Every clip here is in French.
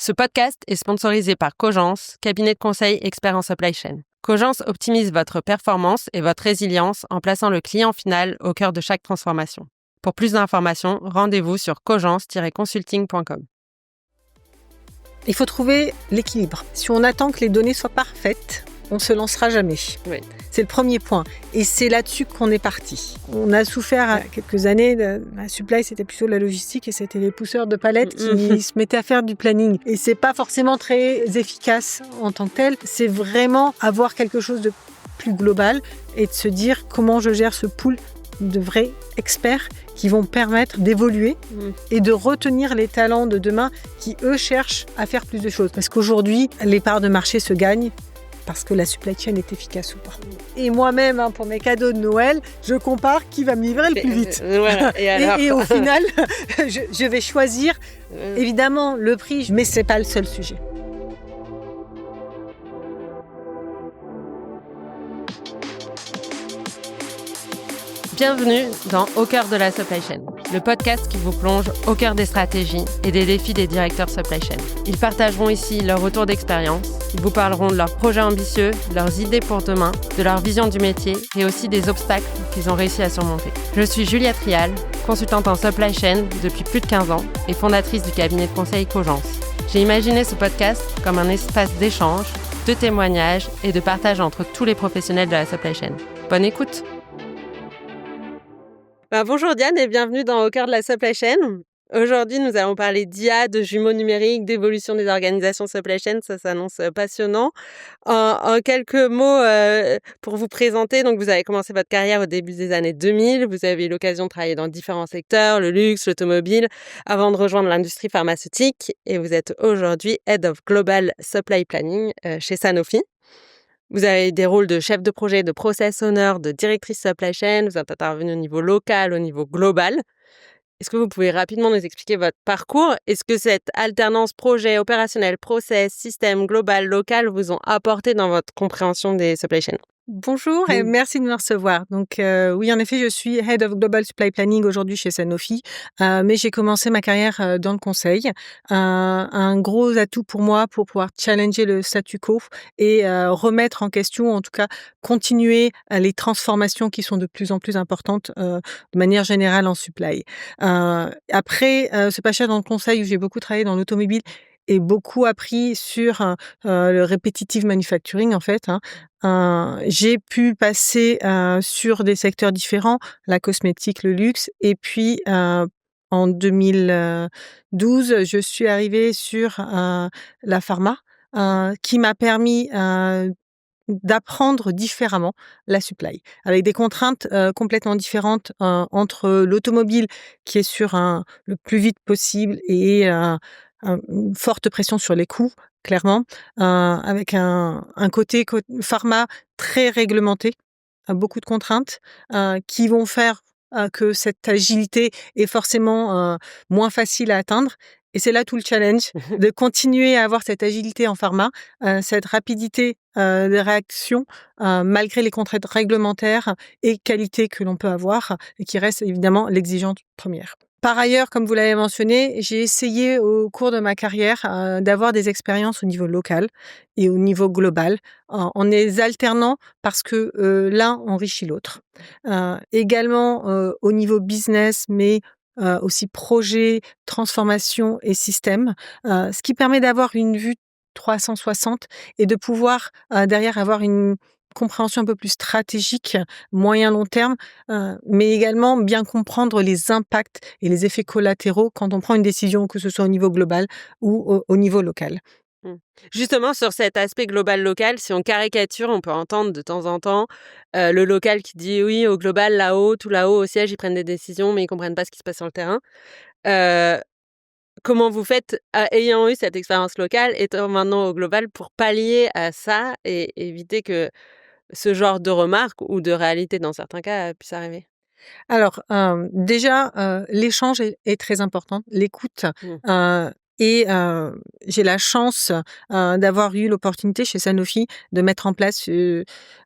Ce podcast est sponsorisé par Cogence, cabinet de conseil expert en supply chain. Cogence optimise votre performance et votre résilience en plaçant le client final au cœur de chaque transformation. Pour plus d'informations, rendez-vous sur cogence-consulting.com. Il faut trouver l'équilibre. Si on attend que les données soient parfaites, on ne se lancera jamais. Oui. C'est le premier point. Et c'est là-dessus qu'on est parti. On a souffert il y a quelques années. La supply, c'était plutôt la logistique et c'était les pousseurs de palettes qui se mettaient à faire du planning. Et c'est pas forcément très efficace en tant que tel. C'est vraiment avoir quelque chose de plus global et de se dire comment je gère ce pool de vrais experts qui vont permettre d'évoluer et de retenir les talents de demain qui, eux, cherchent à faire plus de choses. Parce qu'aujourd'hui, les parts de marché se gagnent parce que la supply chain est efficace ou pas. Et moi-même, pour mes cadeaux de Noël, je compare qui va me livrer le plus vite. Voilà. Et au final, je vais choisir évidemment le prix, mais c'est pas le seul sujet. Bienvenue dans Au cœur de la supply chain, le podcast qui vous plonge au cœur des stratégies et des défis des directeurs supply chain. Ils partageront ici leur retour d'expérience, ils vous parleront de leurs projets ambitieux, leurs idées pour demain, de leur vision du métier et aussi des obstacles qu'ils ont réussi à surmonter. Je suis Julia Trial, consultante en supply chain depuis plus de 15 ans et fondatrice du cabinet de conseil Cogence. J'ai imaginé ce podcast comme un espace d'échange, de témoignages et de partage entre tous les professionnels de la supply chain. Bonne écoute! Bonjour Diane et bienvenue dans Au cœur de la supply chain. Aujourd'hui, nous allons parler d'IA, de jumeaux numériques, d'évolution des organisations supply chain. Ça s'annonce passionnant. En quelques mots, pour vous présenter, donc vous avez commencé votre carrière au début des années 2000. Vous avez eu l'occasion de travailler dans différents secteurs, le luxe, l'automobile, avant de rejoindre l'industrie pharmaceutique. Et vous êtes aujourd'hui Head of Global Supply Planning chez Sanofi. Vous avez des rôles de chef de projet, de process owner, de directrice supply chain. Vous êtes intervenu au niveau local, au niveau global. Est-ce que vous pouvez rapidement nous expliquer votre parcours? Est-ce que cette alternance projet, opérationnel, process, système, global, local vous ont apporté dans votre compréhension des supply chains? Bonjour et merci de me recevoir. Donc oui, en effet, je suis Head of Global Supply Planning aujourd'hui chez Sanofi, mais j'ai commencé ma carrière dans le conseil. Un gros atout pour moi pour pouvoir challenger le statu quo et remettre en question, en tout cas continuer les transformations qui sont de plus en plus importantes de manière générale en supply. Après ce passage dans le conseil où j'ai beaucoup travaillé dans l'automobile et beaucoup appris sur le repetitive manufacturing en fait. J'ai pu passer sur des secteurs différents, la cosmétique, le luxe, et puis en 2012, je suis arrivée sur la pharma, qui m'a permis d'apprendre différemment la supply, avec des contraintes complètement différentes entre l'automobile qui est sur le plus vite possible et une forte pression sur les coûts, clairement, avec un côté pharma très réglementé, beaucoup de contraintes qui vont faire que cette agilité est forcément moins facile à atteindre. Et c'est là tout le challenge, de continuer à avoir cette agilité en pharma, cette rapidité de réaction, malgré les contraintes réglementaires et qualité que l'on peut avoir, et qui reste évidemment l'exigence première. Par ailleurs, comme vous l'avez mentionné, j'ai essayé au cours de ma carrière d'avoir des expériences au niveau local et au niveau global, en les alternant parce que l'un enrichit l'autre. Également au niveau business, mais aussi projet, transformation et système, ce qui permet d'avoir une vue 360 et de pouvoir derrière avoir une compréhension un peu plus stratégique, moyen-long terme, mais également bien comprendre les impacts et les effets collatéraux quand on prend une décision, que ce soit au niveau global ou au niveau local. Justement, sur cet aspect global-local, si on caricature, on peut entendre de temps en temps le local qui dit « oui, au global, là-haut, tout là-haut, au siège, ils prennent des décisions, mais ils comprennent pas ce qui se passe sur le terrain ». Comment vous faites, ayant eu cette expérience locale, étant maintenant au global, pour pallier à ça et éviter que ce genre de remarques ou de réalité, dans certains cas, puisse arriver? Alors, déjà, l'échange est très important, l'écoute. Et j'ai la chance d'avoir eu l'opportunité chez Sanofi de mettre en place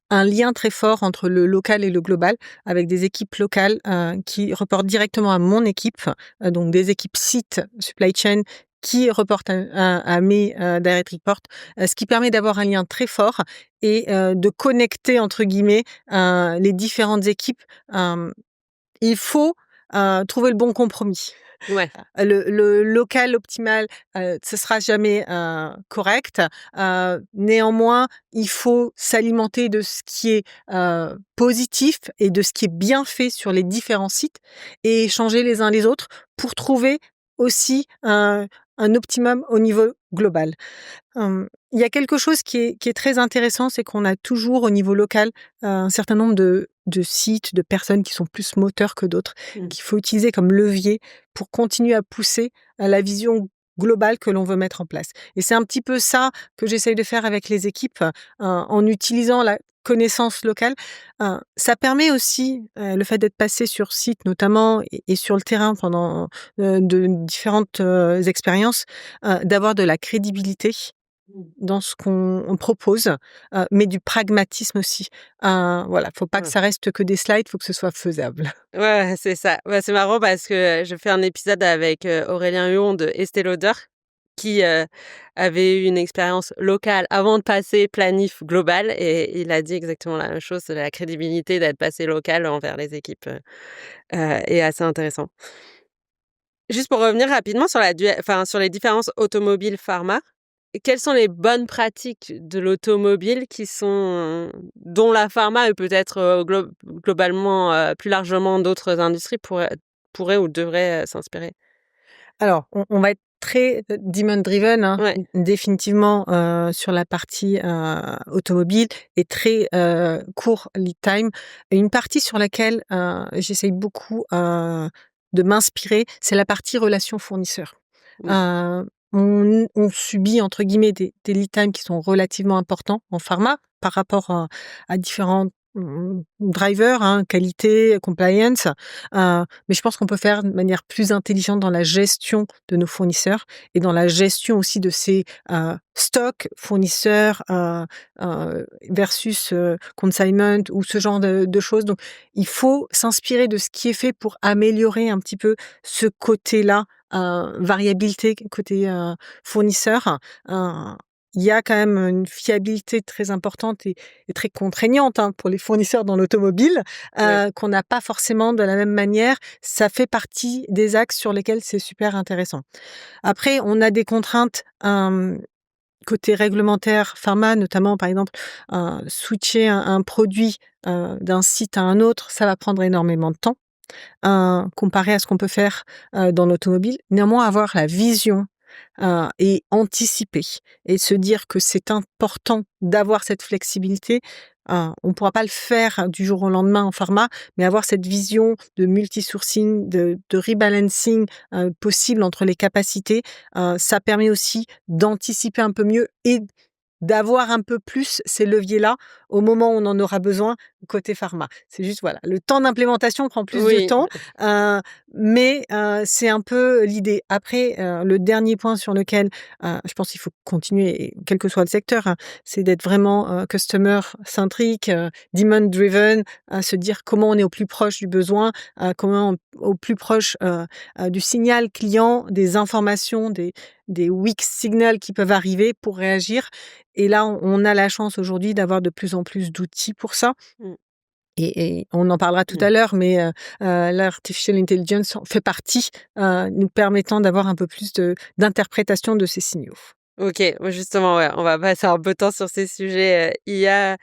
un lien très fort entre le local et le global, avec des équipes locales qui reportent directement à mon équipe, donc des équipes sites supply chain qui reportent à mes direct reports, ce qui permet d'avoir un lien très fort et de connecter entre guillemets les différentes équipes. Il faut trouver le bon compromis. Ouais. Le local optimal, ce sera jamais correct. Néanmoins, il faut s'alimenter de ce qui est positif et de ce qui est bien fait sur les différents sites et échanger les uns les autres pour trouver aussi un optimum au niveau global. Il y a quelque chose qui est très intéressant, c'est qu'on a toujours au niveau local un certain nombre de sites, de personnes qui sont plus moteurs que d'autres, qu'il faut utiliser comme levier pour continuer à pousser à la vision globale que l'on veut mettre en place. Et c'est un petit peu ça que j'essaye de faire avec les équipes en utilisant la connaissance locale. Ça permet aussi, le fait d'être passé sur site notamment et sur le terrain pendant de différentes expériences, d'avoir de la crédibilité dans ce qu'on propose, mais du pragmatisme aussi. Voilà, faut pas que ça reste que des slides, faut que ce soit faisable. Ouais, c'est ça. Bah, c'est marrant parce que je fais un épisode avec Aurélien Huon de Estée Lauder qui avait eu une expérience locale avant de passer planif global et il a dit exactement la même chose, la crédibilité d'être passé local envers les équipes est assez intéressant. Juste pour revenir rapidement sur sur les différences automobiles pharma, quelles sont les bonnes pratiques de l'automobile dont la pharma et peut-être globalement plus largement d'autres industries pourraient ou devraient s'inspirer? Alors, on va être très demand driven, hein, Ouais. définitivement sur la partie automobile et très court lead time. Et une partie sur laquelle j'essaye beaucoup de m'inspirer, c'est la partie relations fournisseurs. Mmh. On subit entre guillemets des lead times qui sont relativement importants en pharma par rapport à différents drivers, hein, qualité, compliance. Mais je pense qu'on peut faire de manière plus intelligente dans la gestion de nos fournisseurs et dans la gestion aussi de ces stocks fournisseurs versus consignment ou ce genre de choses. Donc, il faut s'inspirer de ce qui est fait pour améliorer un petit peu ce côté-là, variabilité côté fournisseur. Il y a quand même une fiabilité très importante et très contraignante pour les fournisseurs dans l'automobile, Ouais. qu'on n'a pas forcément de la même manière. Ça fait partie des axes sur lesquels c'est super intéressant. Après, on a des contraintes côté réglementaire pharma, notamment par exemple, switcher un produit d'un site à un autre, ça va prendre énormément de temps, comparé à ce qu'on peut faire dans l'automobile. Néanmoins, avoir la vision et anticiper et se dire que c'est important d'avoir cette flexibilité. On ne pourra pas le faire du jour au lendemain en pharma, mais avoir cette vision de multi-sourcing, de rebalancing possible entre les capacités, ça permet aussi d'anticiper un peu mieux et d'avoir un peu plus ces leviers-là au moment où on en aura besoin côté pharma. C'est juste, voilà, le temps d'implémentation prend plus de Oui. temps, mais c'est un peu l'idée. Après, le dernier point sur lequel je pense qu'il faut continuer, quel que soit le secteur, c'est d'être vraiment customer-centric, demand-driven, se dire comment on est au plus proche du besoin, comment au plus proche du signal client, des informations, des weak signals qui peuvent arriver pour réagir. Et là, on a la chance aujourd'hui d'avoir de plus en plus d'outils pour ça. Mmh. Et on en parlera tout à l'heure, mais l'artificial intelligence en fait partie, nous permettant d'avoir un peu plus d'interprétation de ces signaux. OK, justement, ouais, on va passer un peu de temps sur ces sujets IA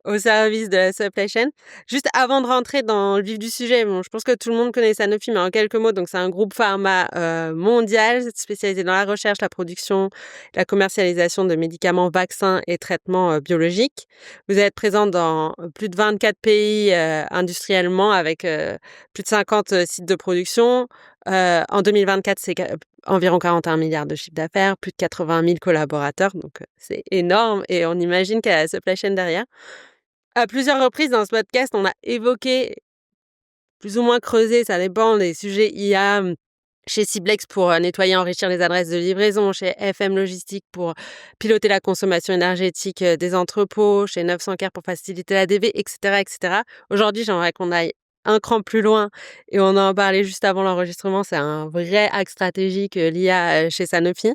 au service de la supply chain. Juste avant de rentrer dans le vif du sujet, bon, je pense que tout le monde connaît Sanofi, mais en quelques mots, donc c'est un groupe pharma mondial spécialisé dans la recherche, la production, la commercialisation de médicaments, vaccins et traitements biologiques. Vous êtes présent dans plus de 24 pays industriellement avec plus de 50 sites de production. En 2024, c'est environ 41 milliards de chiffre d'affaires, plus de 80 000 collaborateurs, donc c'est énorme et on imagine qu'il y a la supply chain derrière. À plusieurs reprises dans ce podcast, on a évoqué, plus ou moins creusé, ça dépend, des sujets IA chez Ciblex pour nettoyer, enrichir les adresses de livraison, chez FM Logistique pour piloter la consommation énergétique des entrepôts, chez 900 Care pour faciliter la DV, etc., etc. Aujourd'hui, j'aimerais qu'on aille un cran plus loin, et on en parlait juste avant l'enregistrement, c'est un vrai axe stratégique, l'IA, chez Sanofi,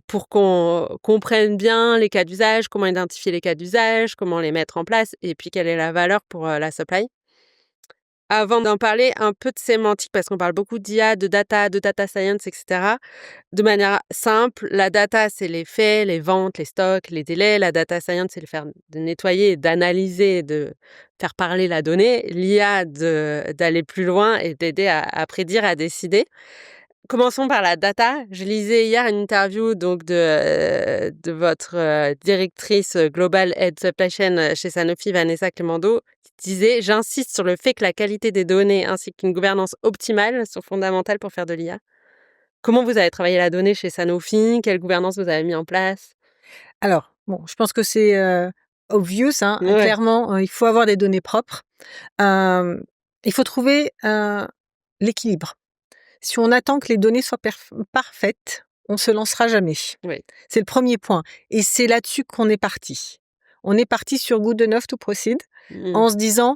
pour qu'on comprenne bien les cas d'usage, comment identifier les cas d'usage, comment les mettre en place et puis quelle est la valeur pour, la supply. Avant d'en parler un peu de sémantique, parce qu'on parle beaucoup d'IA, de data science, et cetera. De manière simple, la data, c'est les faits, les ventes, les stocks, les délais. La data science, c'est le faire de nettoyer, d'analyser, de faire parler la donnée. L'IA, d'aller plus loin et d'aider à prédire, à décider. Commençons par la data. Je lisais hier une interview donc de votre directrice Global Head Supply Chain chez Sanofi, Vanessa Clemando, qui disait: «J'insiste sur le fait que la qualité des données ainsi qu'une gouvernance optimale sont fondamentales pour faire de l'IA». Comment vous avez travaillé la donnée chez Sanofi? Quelle gouvernance vous avez mis en place? Alors, bon, je pense que c'est, obvious, hein, Ouais, clairement, il faut avoir des données propres. Il faut trouver, l'équilibre. Si on attend que les données soient parfaites, on se lancera jamais. oui. C'est le premier point et c'est là-dessus qu'on est parti. On est parti sur good enough to proceed Mmh. en se disant: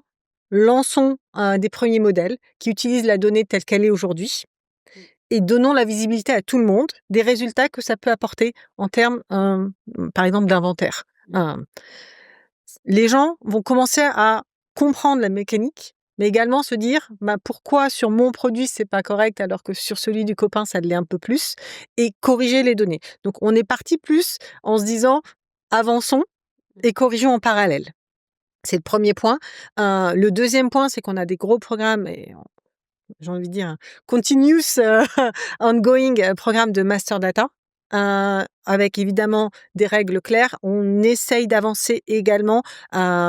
«Lançons, des premiers modèles qui utilisent la donnée telle qu'elle est aujourd'hui Mmh. et donnons la visibilité à tout le monde des résultats que ça peut apporter en termes, par exemple d'inventaire». Mmh. Hem, les gens vont commencer à comprendre la mécanique, mais également se dire: «Bah, pourquoi sur mon produit c'est pas correct alors que sur celui du copain ça l'est un peu plus?» et corriger les données. Donc on est parti plus en se disant: «Avançons et corrigeons en parallèle». C'est le premier point. Le deuxième point, c'est qu'on a des gros programmes et j'ai envie de dire un continuous, ongoing, programme de master data, avec évidemment des règles claires. On essaye d'avancer également,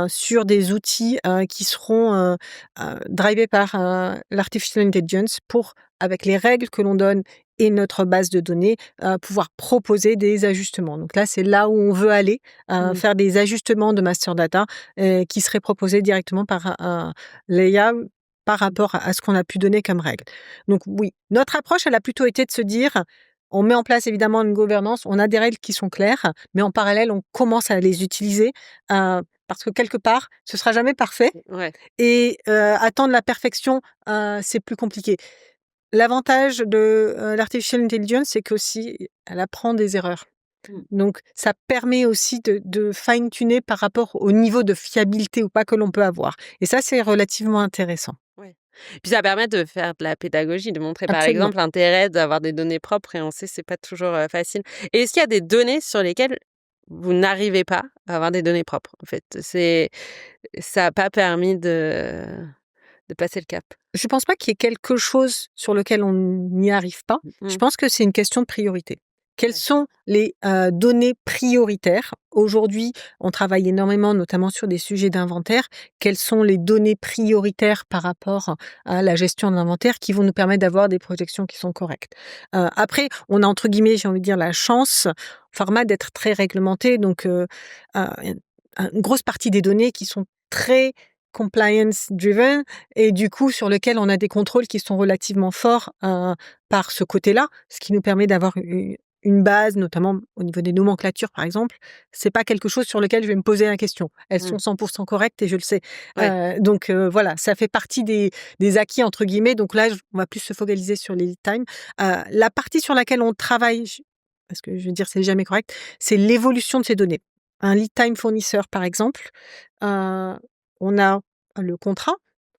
sur des outils, qui seront, drivés par, l'artificial intelligence pour, avec les règles que l'on donne et notre base de données, pouvoir proposer des ajustements. Donc là, c'est là où on veut aller, Mmh. faire des ajustements de master data, qui seraient proposés directement par, l'IA par rapport à ce qu'on a pu donner comme règle. Donc oui, notre approche, elle a plutôt été de se dire, on met en place évidemment une gouvernance, on a des règles qui sont claires, mais en parallèle, on commence à les utiliser, parce que quelque part, ce sera jamais parfait Ouais. et attendre la perfection, c'est plus compliqué. L'avantage de, l'artificial intelligence, c'est qu'aussi, elle apprend des erreurs. Mmh. Donc ça permet aussi de fine tuner par rapport au niveau de fiabilité ou pas que l'on peut avoir et ça, c'est relativement intéressant. Ouais. Puis ça permet de faire de la pédagogie, de montrer par Absolument. exemple l'intérêt d'avoir des données propres, et on sait c'est pas toujours, facile. Et est-ce qu'il y a des données sur lesquelles vous n'arrivez pas à avoir des données propres, en fait? Ça a pas permis de passer le cap? Je pense pas qu'il y ait quelque chose sur lequel on n'y arrive pas. Je Mmh. pense que c'est une question de priorité. Quelles Ouais. sont les, données prioritaires? Aujourd'hui, on travaille énormément, notamment sur des sujets d'inventaire. Quelles sont les données prioritaires par rapport à la gestion de l'inventaire qui vont nous permettre d'avoir des projections qui sont correctes? Après, on a entre guillemets, j'ai envie de dire, «la chance», pharma, d'être très réglementé donc une grosse partie des données qui sont très compliance driven et du coup sur lequel on a des contrôles qui sont relativement forts, par ce côté-là, ce qui nous permet d'avoir une base, notamment au niveau des nomenclatures par exemple. C'est pas quelque chose sur lequel je vais me poser la question. Elles Mmh. sont 100% correctes et je le sais. Ouais. Donc voilà, ça fait partie des «acquis» entre guillemets, donc là on va plus se focaliser sur les lead time. La partie sur laquelle on travaille, parce que je veux dire c'est jamais correct, c'est l'évolution de ces données. Un lead time fournisseur par exemple, heu, on a le contrat,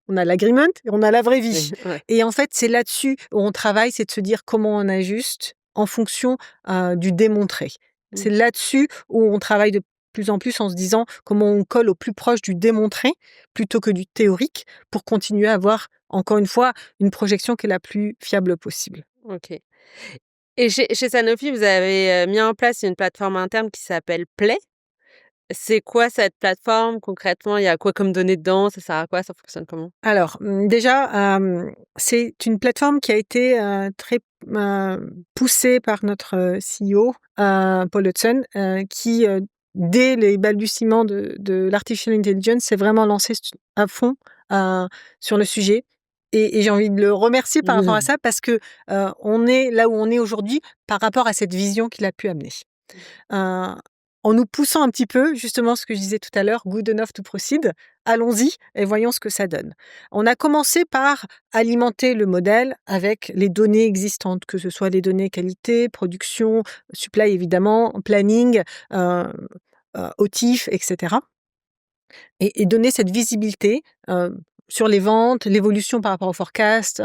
on a l'agreement et on a la vraie vie. Oui, ouais. Et en fait, c'est là-dessus où on travaille, c'est de se dire comment on ajuste en fonction, du démontré. Mmh. C'est là-dessus où on travaille de plus en plus en se disant comment on colle au plus proche du démontré plutôt que du théorique pour continuer à avoir, encore une fois, une projection qui est la plus fiable possible. OK. Et chez Sanofi, vous avez, mis en place une plateforme interne qui s'appelle Play. C'est quoi cette plateforme concrètement? Il y a quoi comme données dedans? Ça sert à quoi? Ça fonctionne comment? Alors, déjà, c'est une plateforme qui a été, très, poussée par notre, CEO, Paul Hudson, qui, dès les balbutiements de l'artificial intelligence, s'est vraiment lancé à fond, sur le sujet et j'ai envie de le remercier par rapport à Mmh. ça parce que, on est là où on est aujourd'hui par rapport à cette vision qu'il a pu amener. Heu en nous poussant un petit peu, justement ce que je disais tout à l'heure, good enough to proceed, allons-y et voyons ce que ça donne. On a commencé par alimenter le modèle avec les données existantes, que ce soit les données qualité, production, supply évidemment, planning, OTIF, etc. Et donner cette visibilité sur les ventes, l'évolution par rapport au forecast,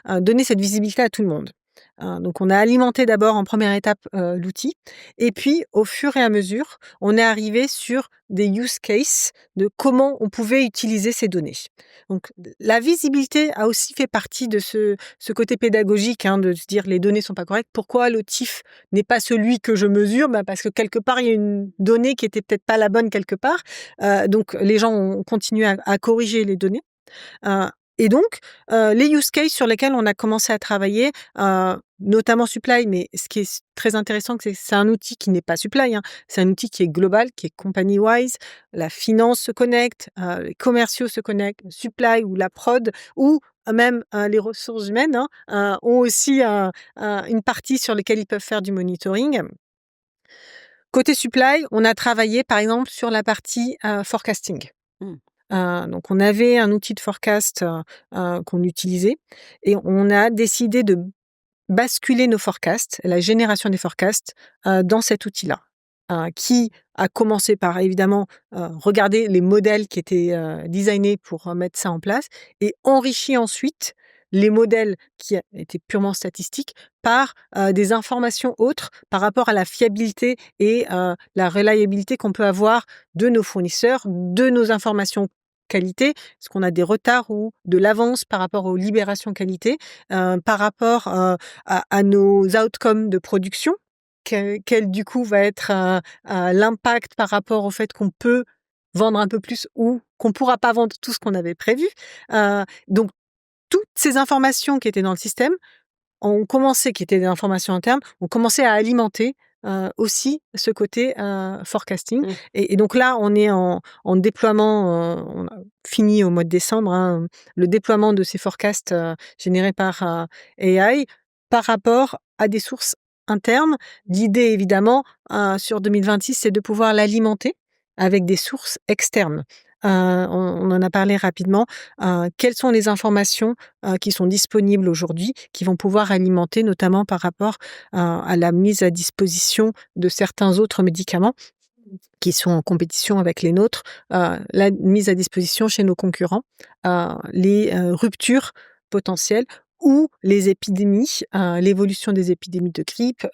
donner cette visibilité à tout le monde. Donc on a alimenté d'abord en première étape l'outil, et puis au fur et à mesure, on est arrivé sur des use cases de comment on pouvait utiliser ces données. Donc la visibilité a aussi fait partie de ce côté pédagogique, de se dire les données sont pas correctes. Pourquoi l'OTIF n'est pas celui que je mesure? Parce que quelque part, il y a une donnée qui était peut-être pas la bonne quelque part. Donc les gens ont continué à corriger les données. Et donc, les use cases sur lesquels on a commencé à travailler, notamment Supply, mais ce qui est très intéressant, c'est un outil qui n'est pas Supply, c'est un outil qui est global, qui est company-wise. La finance se connecte, les commerciaux se connectent, Supply ou la prod, ou même les ressources humaines ont aussi une partie sur laquelle ils peuvent faire du monitoring. Côté Supply, on a travaillé par exemple sur la partie forecasting. Donc on avait un outil de forecast qu'on utilisait, et on a décidé de basculer nos forecasts, la génération des forecasts, dans cet outil-là, qui a commencé par évidemment regarder les modèles qui étaient designés pour mettre ça en place, et enrichi ensuite les modèles qui étaient purement statistiques par des informations autres par rapport à la fiabilité et la reliabilité qu'on peut avoir de nos fournisseurs, de nos informations qualité, est-ce qu'on a des retards ou de l'avance par rapport aux libérations qualité, par rapport à nos outcomes de production, quel du coup va être l'impact par rapport au fait qu'on peut vendre un peu plus ou qu'on pourra pas vendre tout ce qu'on avait prévu. Donc toutes ces informations qui étaient dans le système qui étaient des informations internes, ont commencé à alimenter aussi ce côté forecasting. Et donc là, on est en déploiement, on a fini au mois de décembre, le déploiement de ces forecasts générés par AI par rapport à des sources internes. L'idée, évidemment, sur 2026, c'est de pouvoir l'alimenter avec des sources externes. On en a parlé rapidement. Quelles sont les informations qui sont disponibles aujourd'hui, qui vont pouvoir alimenter, notamment par rapport à la mise à disposition de certains autres médicaments qui sont en compétition avec les nôtres, la mise à disposition chez nos concurrents, les ruptures potentielles ou les épidémies, l'évolution des épidémies de grippe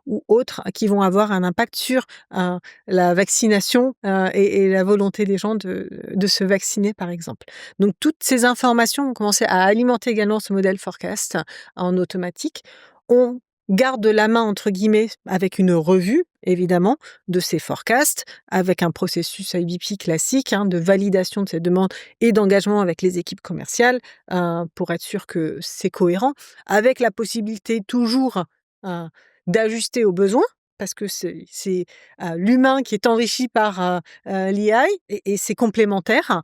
ou autres qui vont avoir un impact sur la vaccination et la volonté des gens de se vacciner, par exemple. Donc toutes ces informations ont commencé à alimenter également ce modèle forecast en automatique. On garde la main, entre guillemets, avec une revue, évidemment, de ces forecasts, avec un processus IBP classique de validation de ces demandes et d'engagement avec les équipes commerciales pour être sûr que c'est cohérent, avec la possibilité toujours d'ajuster aux besoins, parce que c'est l'humain qui est enrichi par l'IA et c'est complémentaire.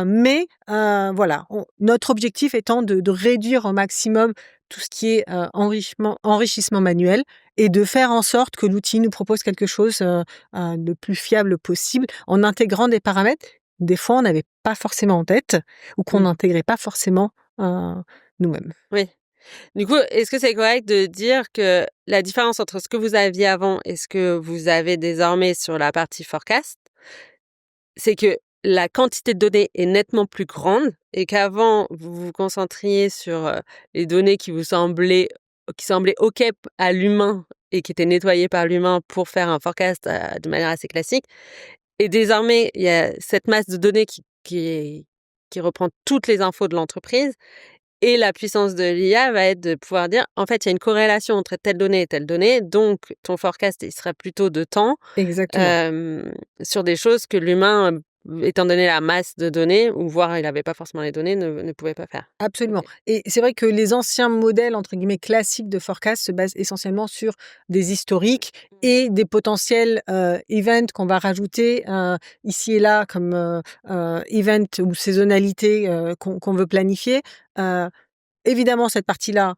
Mais voilà, notre objectif étant de réduire au maximum tout ce qui est enrichissement manuel et de faire en sorte que l'outil nous propose quelque chose le plus fiable possible en intégrant des paramètres des fois on n'avait pas forcément en tête ou qu'on n'intégrait pas forcément nous-mêmes. Oui. Du coup, est-ce que c'est correct de dire que la différence entre ce que vous aviez avant et ce que vous avez désormais sur la partie forecast, c'est que la quantité de données est nettement plus grande et qu'avant, vous vous concentriez sur les données qui semblaient OK à l'humain et qui étaient nettoyées par l'humain pour faire un forecast de manière assez classique. Et désormais, il y a cette masse de données qui reprend toutes les infos de l'entreprise. Et la puissance de l'IA va être de pouvoir dire, en fait, il y a une corrélation entre telle donnée et telle donnée, donc ton forecast, il sera plutôt de temps sur des choses que l'humain, étant donné la masse de données, ou voire il n'avait pas forcément les données, ne pouvait pas faire. Absolument. Et c'est vrai que les anciens modèles, entre guillemets, classiques de forecast se basent essentiellement sur des historiques et des potentiels events qu'on va rajouter ici et là comme event ou saisonnalité qu'on veut planifier. Évidemment, cette partie-là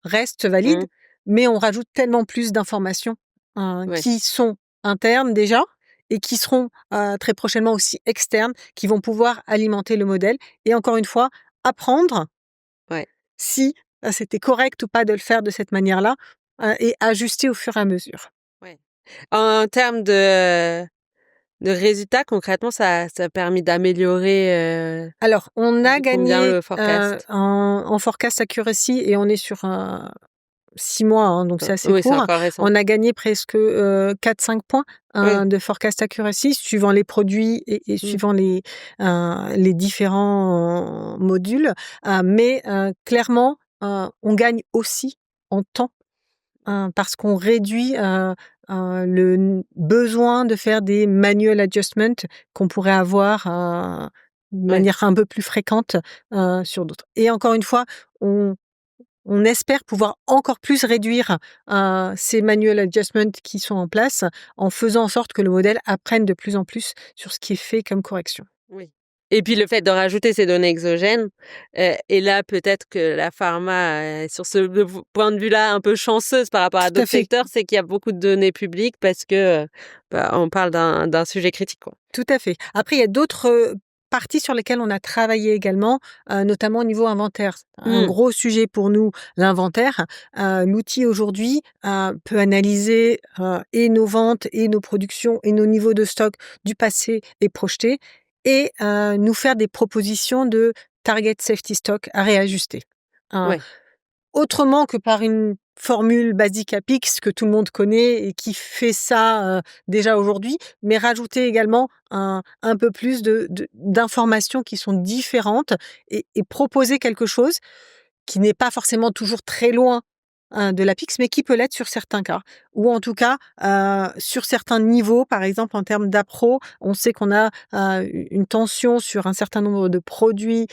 reste valide, mais on rajoute tellement plus d'informations qui sont internes déjà et qui seront très prochainement aussi externes, qui vont pouvoir alimenter le modèle et encore une fois, apprendre Ouais. si c'était correct ou pas de le faire de cette manière-là et ajuster au fur et à mesure. Ouais. En termes de résultats, concrètement, ça a permis d'améliorer Alors, on a de combien gagné le forecast? en forecast accuracy et on est sur 6 mois, hein, donc c'est assez Oui, c'est court. encore récent. On a gagné presque 4-5 points Oui. de forecast accuracy suivant les produits et Mmh. suivant les différents modules. Mais clairement, on gagne aussi en temps parce qu'on réduit le besoin de faire des manual adjustments qu'on pourrait avoir de Ouais. manière un peu plus fréquente sur d'autres. Et encore une fois, on espère pouvoir encore plus réduire ces manual adjustments qui sont en place en faisant en sorte que le modèle apprenne de plus en plus sur ce qui est fait comme correction. Oui. Et puis le fait de rajouter ces données exogènes, et là peut-être que la pharma, sur ce point de vue-là, un peu chanceuse par rapport à Tout à d'autres fait. secteurs, c'est qu'il y a beaucoup de données publiques parce que, on parle d'un sujet critique, quoi. Tout à fait. Après, il y a d'autres parties sur lesquelles on a travaillé également, notamment au niveau inventaire. Un Mmh. gros sujet pour nous, l'inventaire. L'outil aujourd'hui peut analyser et nos ventes et nos productions et nos niveaux de stock du passé et projetés et nous faire des propositions de target safety stock à réajuster. Euh, Ouais. Autrement que par une formule basique APIX que tout le monde connaît et qui fait ça déjà aujourd'hui, mais rajouter également un peu plus d'informations qui sont différentes et proposer quelque chose qui n'est pas forcément toujours très loin de l'APIX, mais qui peut l'être sur certains cas. Ou en tout cas, sur certains niveaux, par exemple en termes d'appro, on sait qu'on a une tension sur un certain nombre de produits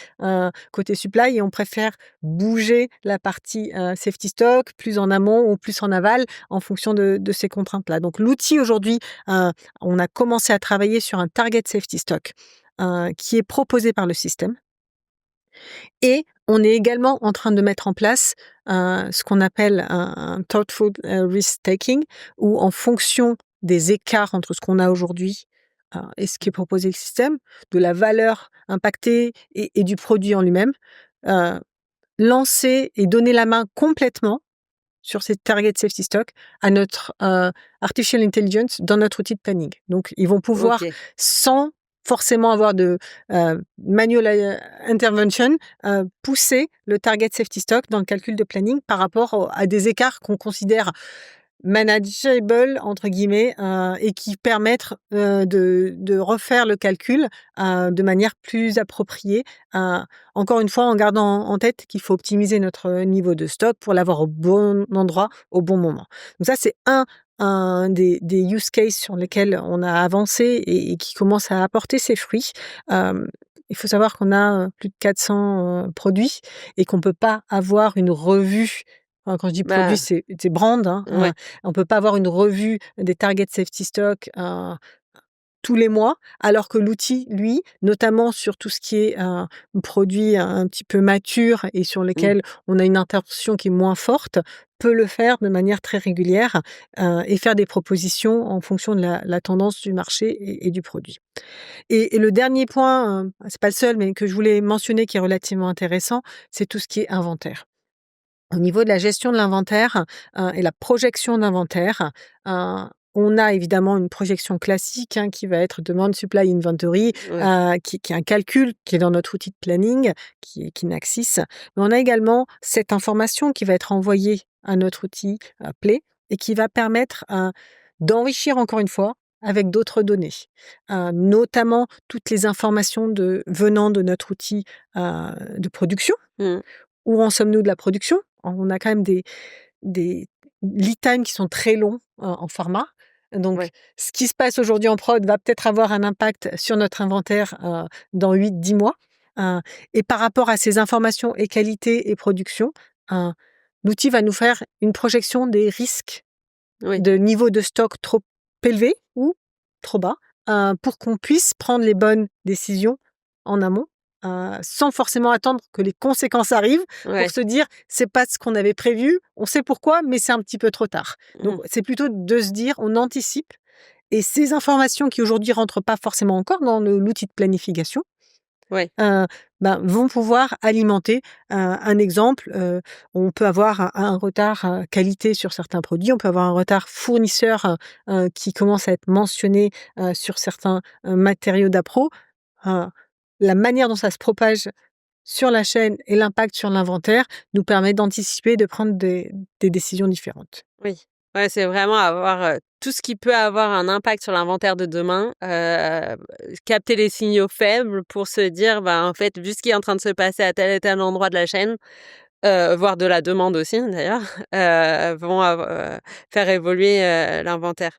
côté supply et on préfère bouger la partie safety stock plus en amont ou plus en aval en fonction de ces contraintes-là. Donc l'outil aujourd'hui, on a commencé à travailler sur un target safety stock qui est proposé par le système. Et on est également en train de mettre en place ce qu'on appelle un thoughtful risk taking, où en fonction des écarts entre ce qu'on a aujourd'hui et ce qui est proposé le système, de la valeur impactée et du produit en lui-même, euh, lancer et donner la main complètement sur ces target safety stock à notre artificial intelligence dans notre outil de planning. Donc, ils vont pouvoir, OK. sans forcément avoir de manual intervention, pousser le target safety stock dans le calcul de planning par rapport à des écarts qu'on considère manageable entre guillemets et qui permettent de refaire le calcul de manière plus appropriée. Encore une fois, en gardant en tête qu'il faut optimiser notre niveau de stock pour l'avoir au bon endroit, au bon moment. Donc ça, c'est un des use cases sur lesquels on a avancé et qui commence à apporter ses fruits. Il faut savoir qu'on a plus de 400 produits et qu'on peut pas avoir une revue. Enfin, quand je dis produit, Bah, c'est brand. Hein, ouais. on peut pas avoir une revue des target safety stock tous les mois, alors que l'outil, lui, notamment sur tout ce qui est produit un petit peu mature et sur Mmh. lesquels on a une intervention qui est moins forte, peut le faire de manière très régulière et faire des propositions en fonction de la tendance du marché et du produit. Et le dernier point, c'est pas le seul, mais que je voulais mentionner qui est relativement intéressant, c'est tout ce qui est inventaire. Au niveau de la gestion de l'inventaire et la projection d'inventaire, on a évidemment une projection classique qui va être demand, supply, inventory, Ouais. qui est un calcul qui est dans notre outil de planning, qui est Kinaxis. Mais on a également cette information qui va être envoyée à notre outil Play et qui va permettre d'enrichir encore une fois avec d'autres données, notamment toutes les informations venant de notre outil de production. Mmh. Où en sommes-nous de la production? On a quand même des lead times qui sont très longs en pharma. Donc, Ouais. ce qui se passe aujourd'hui en prod va peut-être avoir un impact sur notre inventaire dans 8-10 mois. Heu et par rapport à ces informations et qualité et production, heu, l'outil va nous faire une projection des risques Oui. de niveau de stock trop élevé ou trop bas, pour qu'on puisse prendre les bonnes décisions en amont, sans forcément attendre que les conséquences arrivent pour Ouais. se dire: «C'est pas ce qu'on avait prévu, on sait pourquoi, mais c'est un petit peu trop tard». Donc Mmh. c'est plutôt de se dire: on anticipe Et ces informations qui aujourd'hui rentrent pas forcément encore dans l'outil de planification, Ouais. vont pouvoir alimenter. Un exemple, on peut avoir un retard qualité sur certains produits, on peut avoir un retard fournisseur qui commence à être mentionné sur certains matériaux d'appro. Heu, la manière dont ça se propage sur la chaîne et l'impact sur l'inventaire nous permet d'anticiper, de prendre des décisions différentes. Oui. Ouais, c'est vraiment avoir, tout ce qui peut avoir un impact sur l'inventaire de demain, capter les signaux faibles pour se dire: «Bah, en fait, vu ce qui est en train de se passer à tel et tel endroit de la chaîne», voire de la demande aussi d'ailleurs, vont faire évoluer, l'inventaire.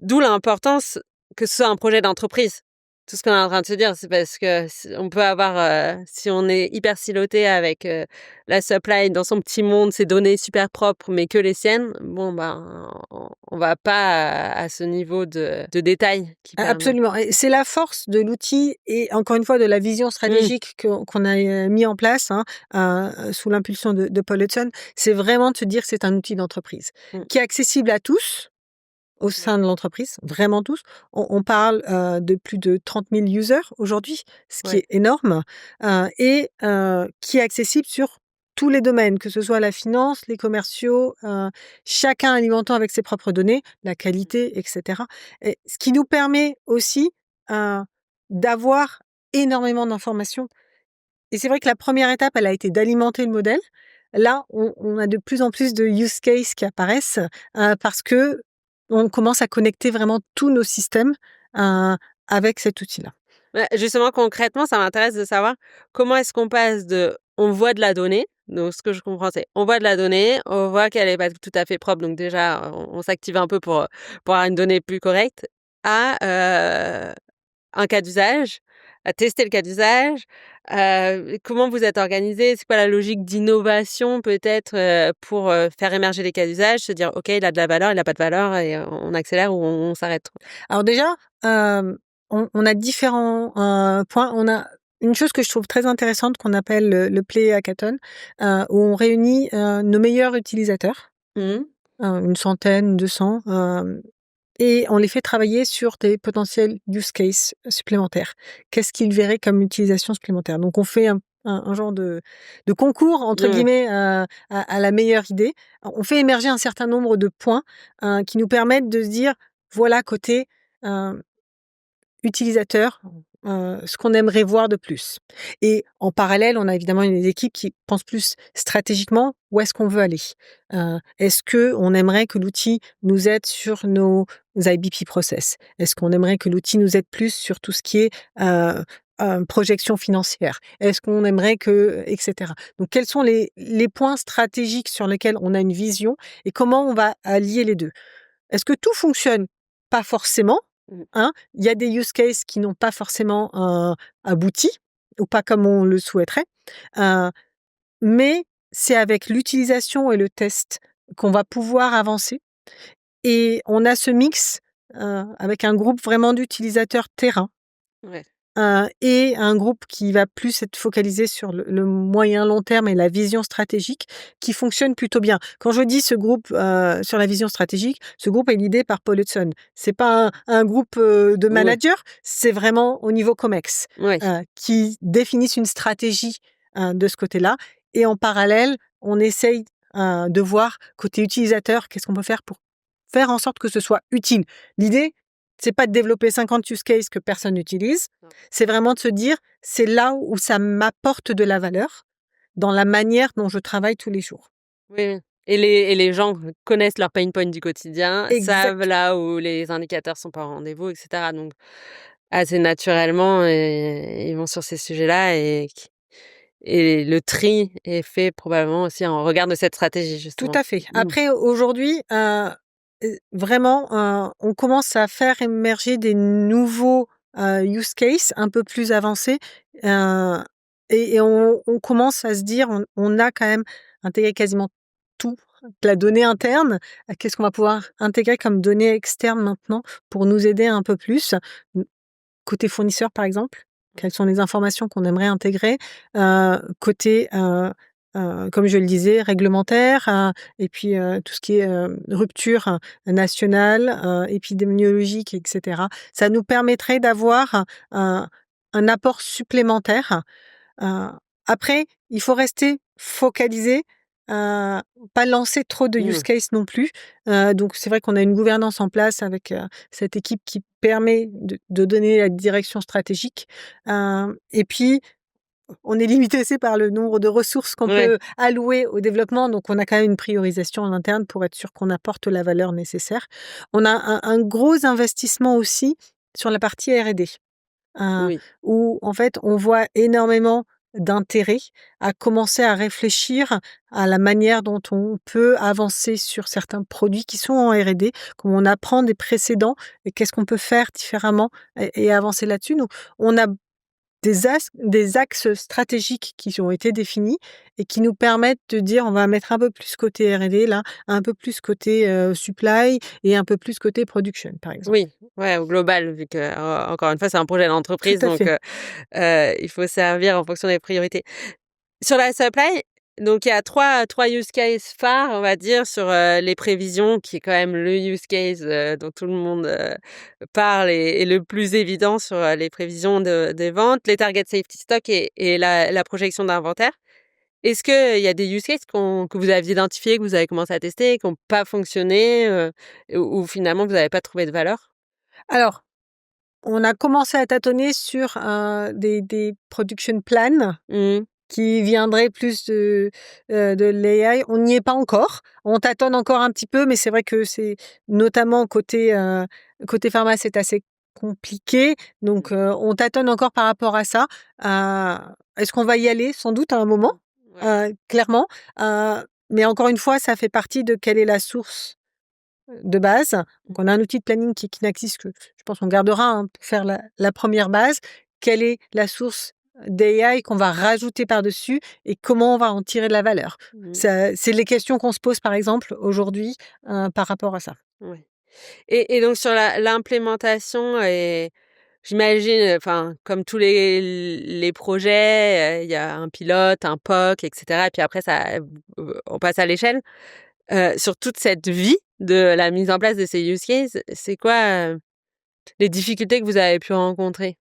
D'où l'importance que ce soit un projet d'entreprise. Tout ce qu'on est en train de se dire, c'est parce que on peut avoir, si on est hyper siloté avec, la supply dans son petit monde, ses données super propres, mais que les siennes, bon, ben, on va pas à ce niveau de détail qui permet. Absolument, et c'est la force de l'outil et encore une fois de la vision Mmh, stratégique qu'on a mis en place, sous l'impulsion de Paul Hudson. C'est vraiment de se dire que c'est un outil d'entreprise mmh, qui est accessible à tous au sein de l'entreprise, vraiment tous. On parle de plus de 30 000 users aujourd'hui, ce qui ouais, est énorme, et qui est accessible sur tous les domaines, que ce soit la finance, les commerciaux, chacun alimentant avec ses propres données, la qualité, etc. Et ce qui nous permet aussi heu, d'avoir énormément d'informations. Et c'est vrai que la première étape, elle a été d'alimenter le modèle. Là, on a de plus en plus de use cases qui apparaissent, parce qu'on commence à connecter vraiment tous nos systèmes, avec cet outil-là. ouais, justement, concrètement, ça m'intéresse de savoir comment est-ce qu'on passe de on voit de la donnée, donc ce que je comprends, c'est on voit de la donnée, on voit qu'elle est pas tout à fait propre, donc déjà, on s'active un peu pour avoir une donnée plus correcte, à, un cas d'usage, à tester le cas d'usage. Comment vous êtes organisé? C'est quoi la logique d'innovation peut-être, pour, faire émerger les cas d'usage? Se dire: «OK, il a de la valeur, il a pas de valeur» et on accélère ou on s'arrête? Alors déjà, on a différents points. On a une chose que je trouve très intéressante qu'on appelle le Play Hackathon, où on réunit nos meilleurs utilisateurs, Mmh. une centaine, 200, et on les fait travailler sur des potentiels use cases supplémentaires. Qu'est-ce qu'ils verraient comme utilisation supplémentaire? Donc on fait un genre de «concours» entre Ouais. guillemets, à la meilleure idée. On fait émerger un certain nombre de points, qui nous permettent de se dire: «Voilà côté, heu, utilisateur, ce qu'on aimerait voir de plus». Et en parallèle, on a évidemment une équipe qui pense plus stratégiquement, où est-ce qu'on veut aller? Est-ce qu'on aimerait que l'outil nous aide sur nos IBP process? Est-ce qu'on aimerait que l'outil nous aide plus sur tout ce qui est, projection financière? Est-ce qu'on aimerait que et cetera? Donc quels sont les points stratégiques sur lesquels on a une vision et comment on va allier les 2? Est-ce que tout fonctionne? Pas forcément, Mmh. hein. Il y a des use cases qui n'ont pas forcément, abouti ou pas comme on le souhaiterait, heu, mais c'est avec l'utilisation et le test qu'on va pouvoir avancer, et on a ce mix, avec un groupe vraiment d'utilisateurs terrain. Ouais. Et un groupe qui va plus être focalisé sur le moyen long terme et la vision stratégique qui fonctionne plutôt bien. Quand je dis ce groupe, sur la vision stratégique, ce groupe est l'idée par Paul Hudson. C'est pas un groupe, de Ouais. managers, c'est vraiment au niveau COMEX, Ouais. qui définissent une stratégie, de ce côté-là, et en parallèle, on essaye, de voir côté utilisateur, qu'est-ce qu'on peut faire pour faire en sorte que ce soit utile. L'idée, c'est pas de développer 50 use cases que personne n'utilise, Non. c'est vraiment de se dire: «C'est là où ça m'apporte de la valeur, dans la manière dont je travaille tous les jours». Oui, oui, et les gens connaissent leurs pain points du quotidien, savent Exact. là où les indicateurs sont pas au rendez-vous et cetera, donc assez naturellement, ils vont sur ces sujets-là et le tri est fait probablement aussi en regard de cette stratégie Tout justement. à fait. Mmh. Après aujourd'hui, vraiment, on commence à faire émerger des nouveaux, use cases un peu plus avancés, heu et on commence à se dire: «On a quand même intégré quasiment tout, de la donnée interne, qu'est-ce qu'on va pouvoir intégrer comme données externes maintenant pour nous aider un peu plus?» Côté fournisseur, par exemple, quelles sont les informations qu'on aimerait intégrer? Côté, comme je le disais, réglementaires, et puis tout ce qui est rupture nationale, épidémiologique, etc. Ça nous permettrait d'avoir un apport supplémentaire. Heu, Après, il faut rester focalisé, pas lancer trop de use Mmh. case non plus. Donc c'est vrai qu'on a une gouvernance en place avec, cette équipe qui permet de donner la direction stratégique. Et puis on est limité aussi par le nombre de ressources qu'on Ouais. peut allouer au développement, donc on a quand même une priorisation en interne pour être sûr qu'on apporte la valeur nécessaire. On a un gros investissement aussi sur la partie R&D, heu, Oui. où en fait on voit énormément d'intérêt à commencer à réfléchir à la manière dont on peut avancer sur certains produits qui sont en R&D, comment on apprend des précédents et qu'est-ce qu'on peut faire différemment et avancer là-dessus. Donc on a des axes stratégiques qui ont été définis et qui nous permettent de dire: «On va mettre un peu plus côté R&D là, un peu plus côté, supply et un peu plus côté production», par exemple. Oui, ouais, au global, vu que, encore une fois, c'est un projet Tout d'entreprise, à donc fait. il faut servir en fonction des priorités. Sur la supply, donc il y a trois use cases phares, on va dire, sur, les prévisions, qui est quand même le use case, dont tout le monde, parle et le plus évident sur, les prévisions des ventes, les target safety stock et la projection d'inventaire. Est-ce qu'il y a des use cases que vous aviez identifiés, que vous avez commencé à tester, qui ont pas fonctionné, ou finalement vous n'avez pas trouvé de valeur? Alors, on a commencé à tâtonner sur, des production plans Mmh. qui viendraient plus de l'AI. On n'y est pas encore. On tâtonne encore un petit peu, mais c'est vrai que c'est notamment côté pharma, c'est assez compliqué. Donc, on tâtonne encore par rapport à ça. Est-ce qu'on va y aller? Sans doute à un moment, Ouais. clairement. Mais encore une fois, ça fait partie de quelle est la source de base. Donc on a un outil de planning qui est Kinaxis que je pense qu'on gardera, hein, pour faire la première base. Quelle est la source d'AI qu'on va rajouter par-dessus et comment on va en tirer de la valeur? Mmh. C'est les questions qu'on se pose, par exemple, aujourd'hui, par rapport à ça. Ouais. Et donc sur l'implémentation, et j'imagine, enfin, comme tous les projets, il y a un pilote, un POC, et cetera, et puis après ça, on passe à l'échelle. Sur toute cette vie de la mise en place de ces use cases, c'est quoi, les difficultés que vous avez pu rencontrer?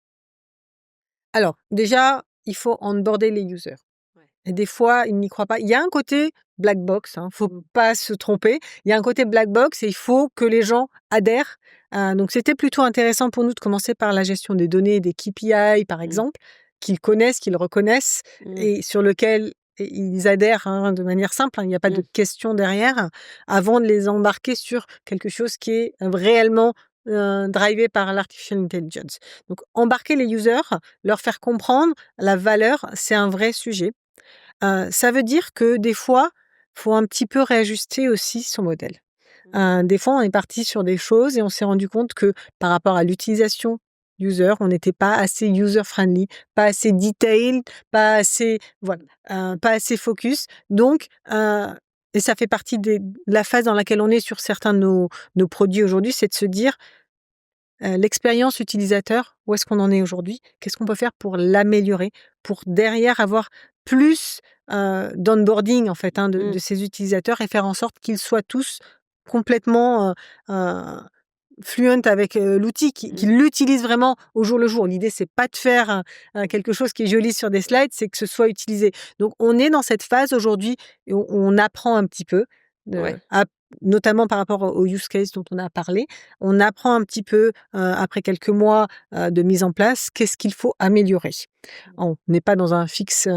Alors déjà, il faut onboarder les users. Ouais. Et des fois, ils n'y croient pas. Il y a un côté black box, hein, faut pas se tromper. Il y a un côté black box et il faut que les gens adhèrent. Donc c'était plutôt intéressant pour nous de commencer par la gestion des données, des KPI par Mmh. exemple, qu'ils connaissent, qu'ils reconnaissent Mmh. et sur lequel ils adhèrent, hein, de manière simple, hein, il n'y a pas de Mmh. question derrière, avant de les embarquer sur quelque chose qui est réellement drivé par l'artificial intelligence. Donc embarquer les users, leur faire comprendre la valeur, c'est un vrai sujet. Ça veut dire que des fois, faut un petit peu réajuster aussi son modèle. Mmh. Des fois, on est parti sur des choses et on s'est rendu compte que par rapport à l'utilisation user, on n'était pas assez user friendly, pas assez detailed, pas assez voilà, pas assez focus. Donc et ça fait partie de la phase dans laquelle on est sur certains de nos produits aujourd'hui, c'est de se dire: l'expérience utilisateur, où est-ce qu'on en est aujourd'hui? Qu'est-ce qu'on peut faire pour l'améliorer? Pour derrière avoir plus, d'onboarding en fait, hein, de Mmh. ces utilisateurs et faire en sorte qu'ils soient tous complètement, fluent avec, l'outil, Mmh. qu'ils l'utilisent vraiment au jour le jour. L'idée, c'est pas de faire, quelque chose qui est joli sur des slides, c'est que ce soit utilisé. Donc on est dans cette phase aujourd'hui et on apprend un petit peu, Ouais. notamment par rapport aux use cases dont on a parlé. On apprend un petit peu, après quelques mois, de mise en place, qu'est-ce qu'il faut améliorer. On n'est pas dans un fixe,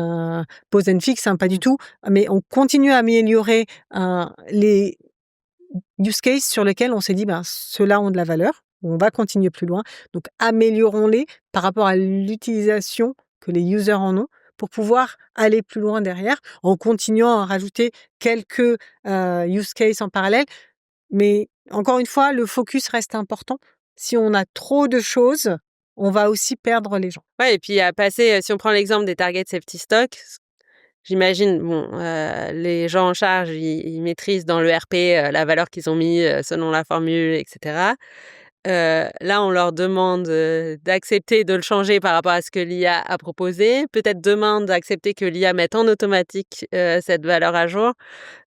pause and fix, hein, pas du Mmh. tout, mais on continue à améliorer, les use cases sur lesquels on s'est dit: «Ben, ceux-là ont de la valeur, on va continuer plus loin, donc améliorons-les par rapport à l'utilisation que les users en ont, pour pouvoir aller plus loin derrière, en continuant à rajouter quelques, use cases en parallèle». Mais encore une fois, le focus reste important. Si on a trop de choses, on va aussi perdre les gens. Ouais, et puis à passer, si on prend l'exemple des target safety stock, j'imagine, bon, les gens en charge, ils maîtrisent dans le RP, la valeur qu'ils ont mis, selon la formule, et cetera. là, on leur demande d'accepter de le changer par rapport à ce que l'IA a proposé. Peut-être demain d'accepter que l'IA mette en automatique cette valeur à jour.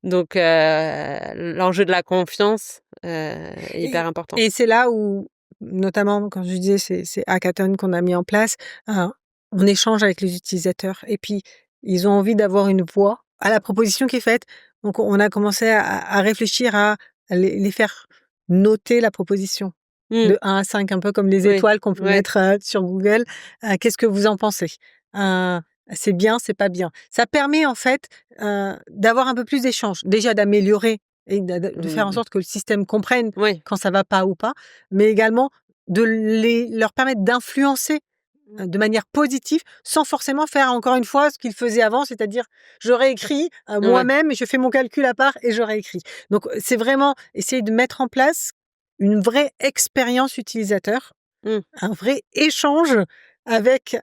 Donc, l'enjeu de la confiance est hyper important. Et c'est là où, notamment, quand je disais ces hackathons qu'on a mis en place, on échange avec les utilisateurs. Et puis, ils ont envie d'avoir une voix à la proposition qui est faite. Donc, on a commencé à réfléchir à les faire noter la proposition de 1 à 5, un peu comme les Oui, étoiles qu'on peut ouais. mettre sur Google. Qu'est-ce que vous en pensez? C'est bien, c'est pas bien. Ça permet en fait d'avoir un peu plus d'échanges. Déjà d'améliorer et de faire en sorte que le système comprenne Oui. quand ça va pas ou pas, mais également de leur permettre d'influencer de manière positive, sans forcément faire encore une fois ce qu'ils faisaient avant, c'est-à-dire je réécris moi-même et je fais mon calcul à part et je réécris. Donc c'est vraiment essayer de mettre en place une vraie expérience utilisateur, un vrai échange avec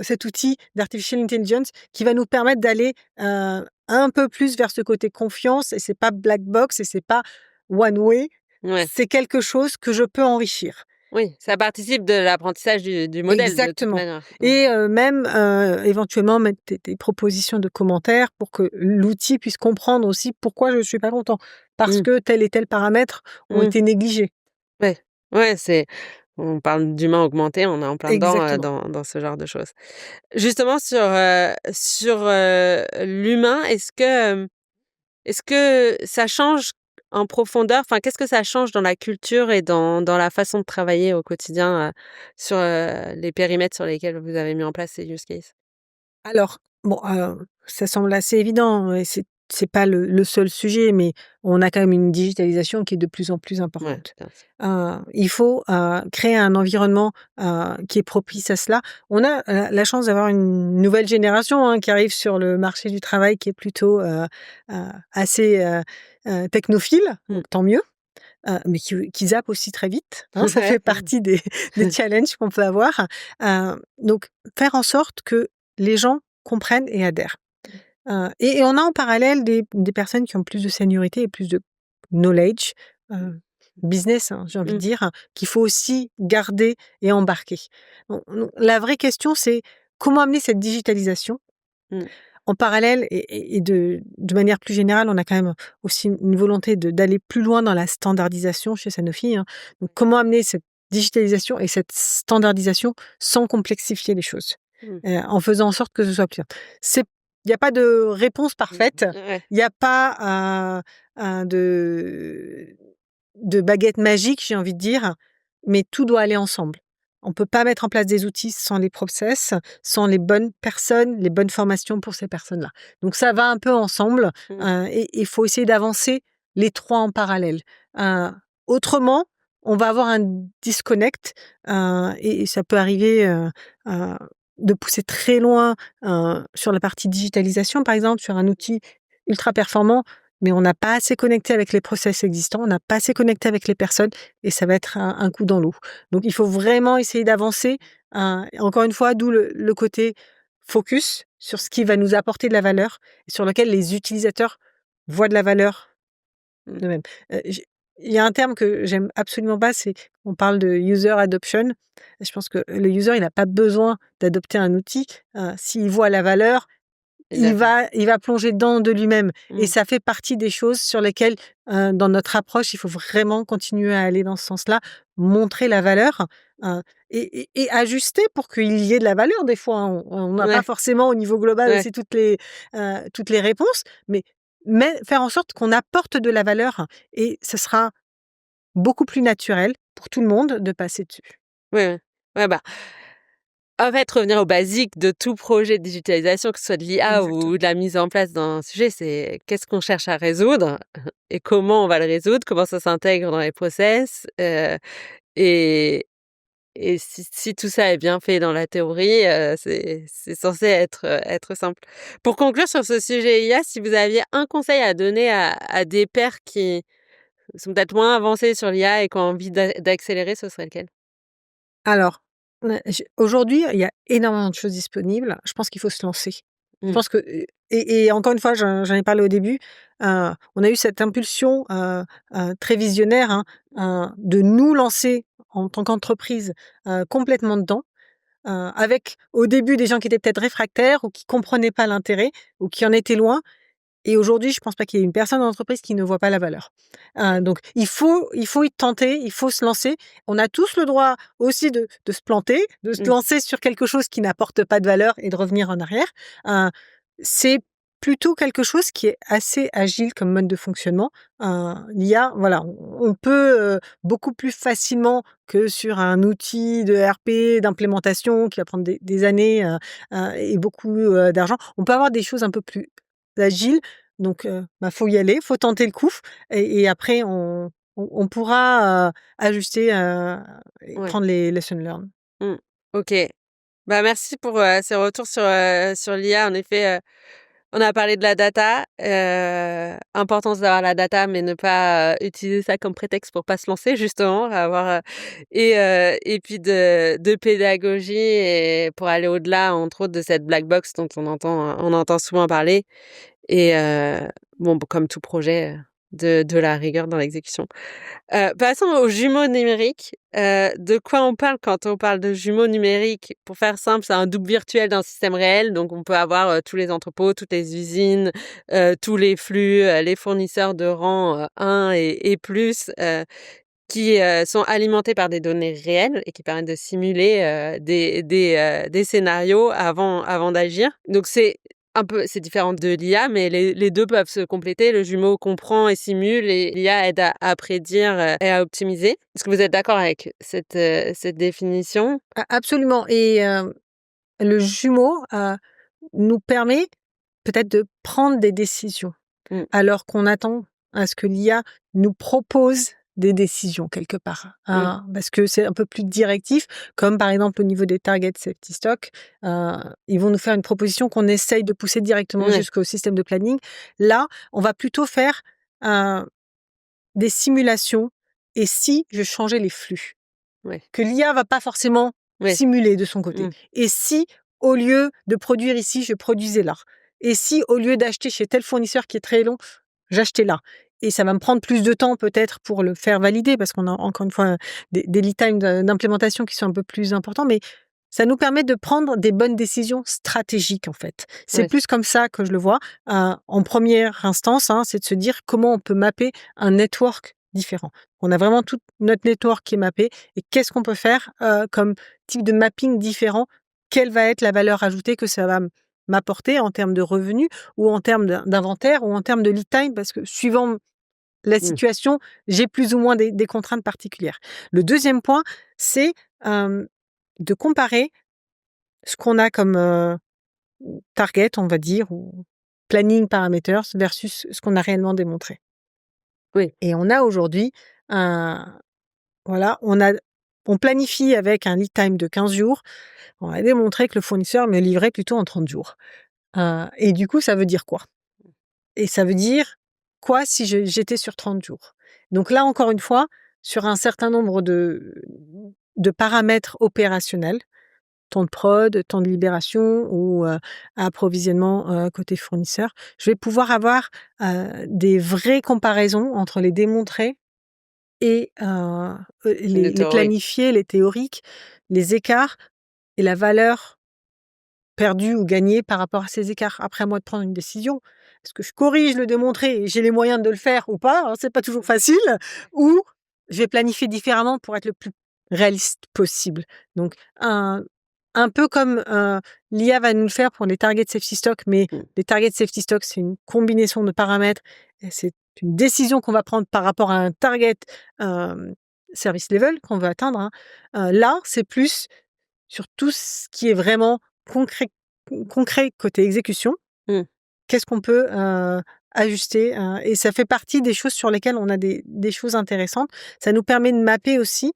cet outil d'artificial intelligence qui va nous permettre d'aller un peu plus vers ce côté confiance, et c'est pas black box et c'est pas one way, Ouais. c'est quelque chose que je peux enrichir. Oui, ça participe de l'apprentissage du modèle de toute Exactement. manière. Et même éventuellement mettre des propositions de commentaires pour que l'outil puisse comprendre aussi pourquoi je suis pas content. Parce que tel et tel paramètres ont été négligés. Ouais, ouais, on parle d'humain augmenté, on est en plein dedans Exactement. dans ce genre de choses. Justement sur l'humain, est-ce que ça change en profondeur? Enfin, qu'est-ce que ça change dans la culture et dans la façon de travailler au quotidien sur les périmètres sur lesquels vous avez mis en place ces use cases? Alors, bon, ça semble assez évident et c'est pas le seul sujet, mais on a quand même une digitalisation qui est de plus en plus Ouais, importante. bien sûr. Il faut créer un environnement qui est propice à cela. On a la chance d'avoir une nouvelle génération qui arrive sur le marché du travail qui est plutôt assez technophile, donc tant mieux. Mais qui zappe aussi très vite, ça fait partie des challenges qu'on peut avoir. Donc faire en sorte que les gens comprennent et adhèrent. Et on a en parallèle des personnes qui ont plus de seniorité et plus de knowledge, business, j'ai envie de dire, qu'il faut aussi garder et embarquer. Donc la vraie question, c'est comment amener cette digitalisation en parallèle et de manière plus générale, on a quand même aussi une volonté d'aller plus loin dans la standardisation chez Sanofi. Donc comment amener cette digitalisation et cette standardisation sans complexifier les choses, en faisant en sorte que ce soit plus simple. Il y a pas de réponse parfaite, Ouais. il y a pas de baguette magique, j'ai envie de dire, mais tout doit aller ensemble. On peut pas mettre en place des outils sans les process, sans les bonnes personnes, les bonnes formations pour ces personnes-là. Donc ça va un peu ensemble, et il faut essayer d'avancer les 3 en parallèle. Autrement, on va avoir un disconnect, et ça peut arriver, de pousser très loin, sur la partie digitalisation, par exemple, sur un outil ultra performant, mais on n'a pas assez connecté avec les process existants, on n'a pas assez connecté avec les personnes et ça va être un coup dans l'eau. Donc il faut vraiment essayer d'avancer, encore une fois, d'où le côté focus sur ce qui va nous apporter de la valeur et sur lequel les utilisateurs voient de la valeur d'eux-mêmes. Il y a un terme que j'aime absolument pas, c'est on parle de user adoption. Je pense que le user, il n'a pas besoin d'adopter un outil. S'il voit la valeur, il va plonger dedans de lui-même. Et ça fait partie des choses sur lesquelles, dans notre approche, il faut vraiment continuer à aller dans ce sens-là, montrer la valeur, et ajuster pour qu'il y ait de la valeur des fois. On n'a pas forcément au niveau global aussi toutes les réponses, mais faire en sorte qu'on apporte de la valeur et ce sera beaucoup plus naturel pour tout le monde de passer dessus. Ouais, bah, en fait, revenir aux basiques de tout projet de digitalisation, que ce soit de l'IA ou de la mise en place d'un sujet, c'est qu'est-ce qu'on cherche à résoudre et comment on va le résoudre, comment ça s'intègre dans les process, et si tout ça est bien fait dans la théorie, c'est censé être simple. Pour conclure sur ce sujet IA, si vous aviez un conseil à donner à des pairs qui sont peut-être moins avancés sur l'IA et qui ont envie d'accélérer, ce serait lequel? Alors, aujourd'hui, il y a énormément de choses disponibles. Je pense qu'il faut se lancer. Je pense que et encore une fois, j'en ai parlé au début, on a eu cette impulsion, très visionnaire, de nous lancer en tant qu'entreprise complètement dedans, avec au début des gens qui étaient peut-être réfractaires ou qui comprenaient pas l'intérêt ou qui en étaient loin. Et aujourd'hui, je pense pas qu'il y ait une personne dans l'entreprise qui ne voit pas la valeur. Donc il faut y tenter, il faut se lancer. On a tous le droit aussi de se planter, de se lancer sur quelque chose qui n'apporte pas de valeur et de revenir en arrière. C'est plutôt quelque chose qui est assez agile comme mode de fonctionnement. L'IA, voilà, on peut beaucoup plus facilement que sur un outil de RP, d'implémentation qui va prendre des années et beaucoup d'argent. On peut avoir des choses un peu plus agiles. Donc, faut y aller, faut tenter le coup, et après on pourra ajuster et prendre les lessons learned. Ok. Bah, merci pour ces retours sur l'IA. En effet, on a parlé de la data, importance d'avoir la data, mais ne pas utiliser ça comme prétexte pour pas se lancer, justement, avoir et puis de pédagogie et pour aller au-delà, entre autres, de cette black box dont on entend souvent parler. Et comme tout projet, de la rigueur dans l'exécution. Passons aux jumeaux numériques. De quoi on parle quand on parle de jumeaux numériques? Pour faire simple, c'est un double virtuel d'un système réel. Donc on peut avoir tous les entrepôts, toutes les usines, tous les flux, les fournisseurs de rang 1 et plus, qui sont alimentés par des données réelles et qui permettent de simuler des scénarios avant d'agir. Donc c'est différent de l'IA, mais les 2 peuvent se compléter. Le jumeau comprend et simule et l'IA aide à prédire, et à optimiser. Est-ce que vous êtes d'accord avec cette définition? Absolument, et le jumeau nous permet peut-être de prendre des décisions, alors qu'on attend à ce que l'IA nous propose des décisions quelque part, parce que c'est un peu plus directif, comme par exemple au niveau des target safety stock, ils vont nous faire une proposition qu'on essaye de pousser directement jusqu'au système de planning. Là, on va plutôt faire des simulations, et si je changeais les flux, que l'IA va pas forcément simuler de son côté. Et si, au lieu de produire ici, je produisais là. Et si, au lieu d'acheter chez tel fournisseur qui est très long, j'achetais là. Et ça va me prendre plus de temps peut-être pour le faire valider, parce qu'on a encore une fois des lead times d'implémentation qui sont un peu plus importants, mais ça nous permet de prendre des bonnes décisions stratégiques, en fait. C'est plus comme ça que je le vois. En première instance, c'est de se dire comment on peut mapper un network différent. On a vraiment tout notre network qui est mappé, et qu'est-ce qu'on peut faire comme type de mapping différent? Quelle va être la valeur ajoutée que ça va m'apporter en termes de revenus, ou en termes d'inventaire, ou en termes de lead time, parce que suivant la situation, j'ai plus ou moins des contraintes particulières. Le deuxième point, c'est de comparer ce qu'on a comme target, on va dire, ou planning parameters versus ce qu'on a réellement démontré. Et on a aujourd'hui on planifie avec un lead time de 15 jours. On a démontré que le fournisseur me livrait plutôt en 30 jours. Et du coup, ça veut dire quoi? Et ça veut dire quoi si j'étais sur 30 jours? Donc là, encore une fois, sur un certain nombre de paramètres opérationnels, temps de prod, temps de libération ou approvisionnement côté fournisseur, je vais pouvoir avoir des vraies comparaisons entre les démontrés et les planifiés, les théoriques, les écarts et la valeur perdue ou gagnée par rapport à ces écarts. Après, à moi de prendre une décision. Est-ce que je corrige le démontré et j'ai les moyens de le faire ou pas? C'est pas toujours facile. Ou je vais planifier différemment pour être le plus réaliste possible. Donc, un peu comme l'IA va nous le faire pour les target safety stock, mais les target safety stock, c'est une combinaison de paramètres. Et c'est une décision qu'on va prendre par rapport à un target service level qu'on veut atteindre. Là, c'est plus sur tout ce qui est vraiment concret côté exécution. Qu'est-ce qu'on peut ajuster, et ça fait partie des choses sur lesquelles on a des choses intéressantes. Ça nous permet de mapper aussi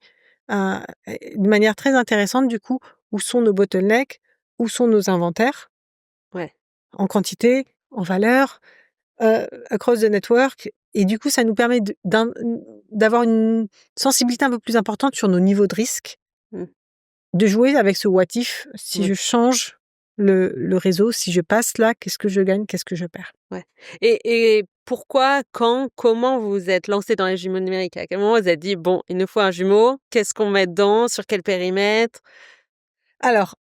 de manière très intéressante, du coup, où sont nos bottlenecks, où sont nos inventaires, en quantité, en valeur, across the network. Et du coup, ça nous permet d'avoir une sensibilité un peu plus importante sur nos niveaux de risque, de jouer avec ce what if. Si je change le réseau. Si je passe là, qu'est-ce que je gagne, qu'est-ce que je perds? Ouais. Et pourquoi, quand, comment vous vous êtes lancés dans les jumeaux numériques? À quel moment vous vous êtes dit: «Bon, il nous faut un jumeau, qu'est-ce qu'on met dedans? Sur quel périmètre?» Alors,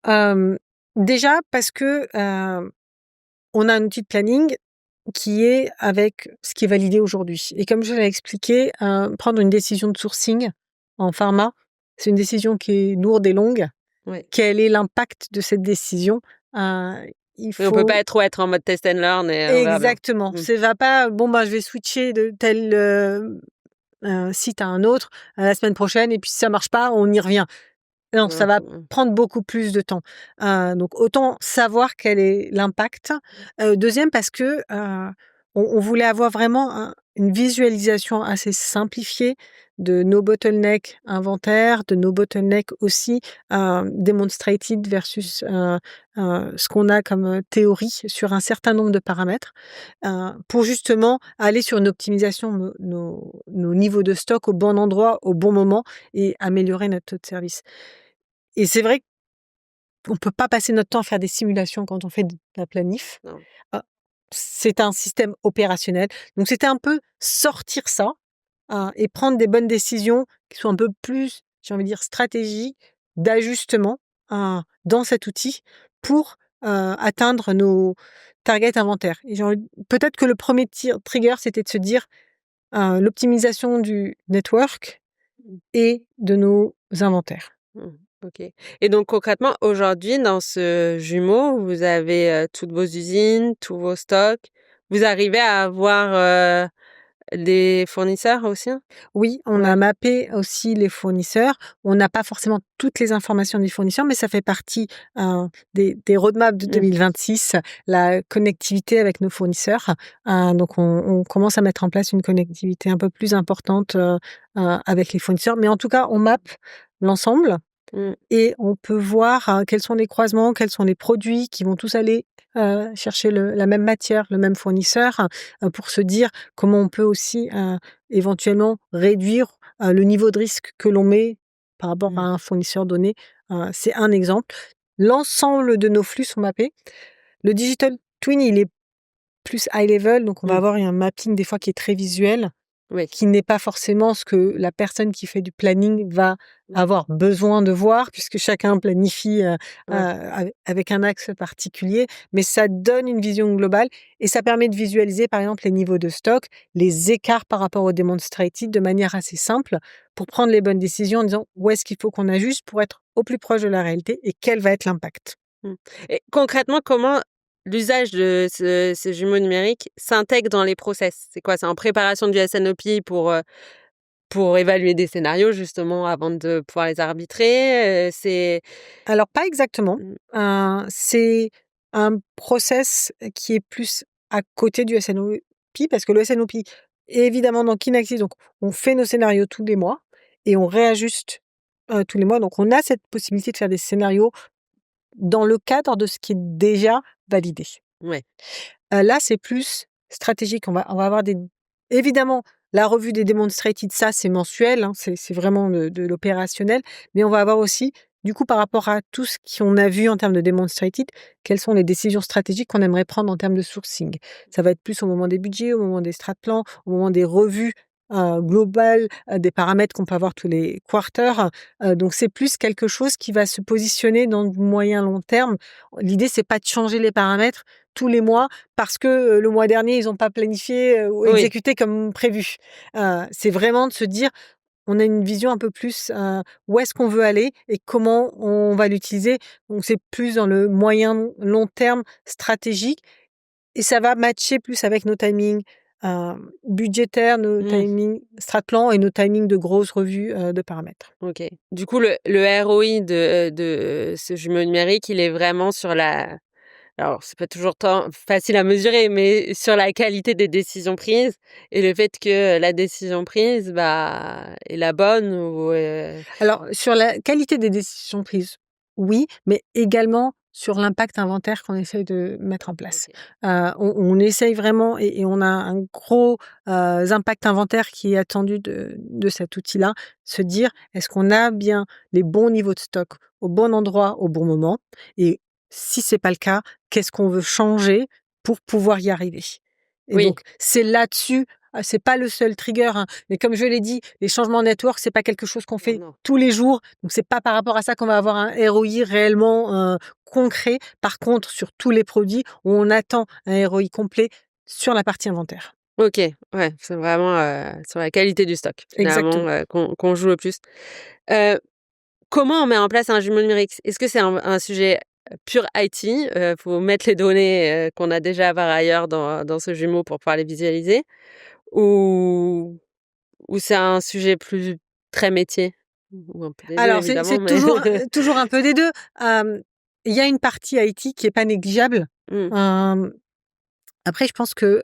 déjà parce que, on a un outil de planning qui est avec ce qui est validé aujourd'hui et comme je l'ai expliqué, prendre une décision de sourcing en pharma, c'est une décision qui est lourde et longue. Ouais. Quel est l'impact de cette décision? Il Et on peut faut pas trop être en mode test and learn et on verra bien. exactement, Mmh. c'est va pas: «Bon, ben, je vais switcher de tel, site à un autre, la semaine prochaine et puis si ça marche pas, on y revient». Non, ça va Mmh. prendre beaucoup plus de temps. Donc autant savoir quel est l'impact. 2e parce que, on voulait avoir vraiment une visualisation assez simplifiée de nos bottlenecks inventaires, de nos bottlenecks aussi, demonstrated versus, ce qu'on a comme, théorie sur un certain nombre de paramètres, pour justement aller sur une optimisation de nos niveaux de stock au bon endroit, au bon moment et améliorer notre taux de service. Et c'est vrai qu'on peut pas passer notre temps à faire des simulations quand on fait de la planif. Non. Heu, c'est un système opérationnel. Donc c'était un peu sortir ça, et prendre des bonnes décisions qui sont un peu plus, j'ai envie de dire, stratégiques, d'ajustement, dans cet outil pour, atteindre nos targets inventaires. Et j'ai envie peut-être que le premier trigger, c'était de se dire, l'optimisation du network Mmh. et de nos inventaires. Mmh. OK. Et donc concrètement, aujourd'hui, dans ce jumeau, vous avez, toutes vos usines, tous vos stocks. Vous arrivez à avoir, des fournisseurs aussi? Oui, on a Ouais. mappé aussi les fournisseurs. On n'a pas forcément toutes les informations des fournisseurs, mais ça fait partie, des roadmaps de Mmh. 2026, la connectivité avec nos fournisseurs. Donc on commence à mettre en place une connectivité un peu plus importante, avec les fournisseurs. Mais en tout cas, on mappe l'ensemble Mmh. et on peut voir, quels sont les croisements, quels sont les produits qui vont tous aller, chercher la même matière, le même fournisseur, pour se dire comment on peut aussi, éventuellement réduire, le niveau de risque que l'on met par rapport à Mmh. un fournisseur donné. C'est un exemple. L'ensemble de nos flux sont mappés. Le digital twin, il est plus high level, donc on va Mmh. avoir un mapping des fois qui est très visuel, Oui. qui n'est pas forcément ce que la personne qui fait du planning va avoir besoin de voir puisque chacun planifie, Ouais. avec un axe particulier. Mais ça donne une vision globale et ça permet de visualiser, par exemple, les niveaux de stock, les écarts par rapport aux demonstrated de manière assez simple pour prendre les bonnes décisions en disant: «Où est-ce qu'il faut qu'on ajuste pour être au plus proche de la réalité et quel va être l'impact?» Mmh. Et concrètement, comment l'usage de ces jumeaux numériques s'intègre dans les process? C'est quoi? C'est en préparation du SNOP pour évaluer des scénarios justement avant de pouvoir les arbitrer? C'est Alors pas exactement. mmh, C'est un process qui est plus à côté du SNOP parce que le SNOP est évidemment dans Kinaxis, donc on fait nos scénarios tous les mois et on réajuste, tous les mois. Donc on a cette possibilité de faire des scénarios dans le cadre de ce qui est déjà validé. ouais. Là, c'est plus stratégique. On va avoir des évidemment, la revue des demonstrated, ça, c'est mensuel, hein, c'est vraiment de l'opérationnel. Mais on va avoir aussi, du coup, par rapport à tout ce qu'on a vu en termes de demonstrated, quelles sont les décisions stratégiques qu'on aimerait prendre en termes de sourcing. Ça va être plus au moment des budgets, au moment des strat plans, au moment des revues, globales, des paramètres qu'on peut avoir tous les quarters. Donc c'est plus quelque chose qui va se positionner dans le moyen long terme. L'idée, c'est pas de changer les paramètres tous les mois parce que, le mois dernier, ils ont pas planifié, ou Oui. exécuté comme prévu. C'est vraiment de se dire: on a une vision un peu plus, où est-ce qu'on veut aller et comment on va l'utiliser. Donc c'est plus dans le moyen long terme stratégique et ça va matcher plus avec nos timings, budgétaires, nos Mmh. timings strat plan et nos timings de grosses revues, de paramètres. OK. Du coup, le ROI de ce jumeau numérique, il est vraiment sur la alors c'est pas toujours tant facile à mesurer, mais sur la qualité des décisions prises et le fait que la décision prise, bah, est la bonne ou Alors, sur la qualité des décisions prises, oui, mais également sur l'impact inventaire qu'on essaye de mettre en place. OK. On essaye vraiment et on a un gros, impact inventaire qui est attendu de cet outil-là. Se dire: «Est-ce qu'on a bien les bons niveaux de stock au bon endroit, au bon moment?» Et Si c'est pas le cas, qu'est-ce qu'on veut changer pour pouvoir y arriver? Et Oui. donc, c'est là-dessus, c'est pas le seul trigger, hein, mais comme je l'ai dit, les changements de network, c'est pas quelque chose qu'on fait Non. tous les jours, donc c'est pas par rapport à ça qu'on va avoir un ROI réellement concret. Par contre, sur tous les produits, on attend un ROI complet sur la partie inventaire. OK, ouais, c'est vraiment, sur la qualité du stock finalement, Exactement. qu'on joue le plus. Heu, Comment on met en place un jumeau numérique? Est-ce que c'est un sujet pur IT? Faut mettre les données, qu'on a déjà par ailleurs dans ce jumeau pour pouvoir les visualiser? Ou c'est un sujet plus très métier? Ou un peu des 2 Alors évidemment, c'est mais toujours un peu des 2. Il y a une partie IT qui est pas négligeable. Mmh, Hem, Après je pense que,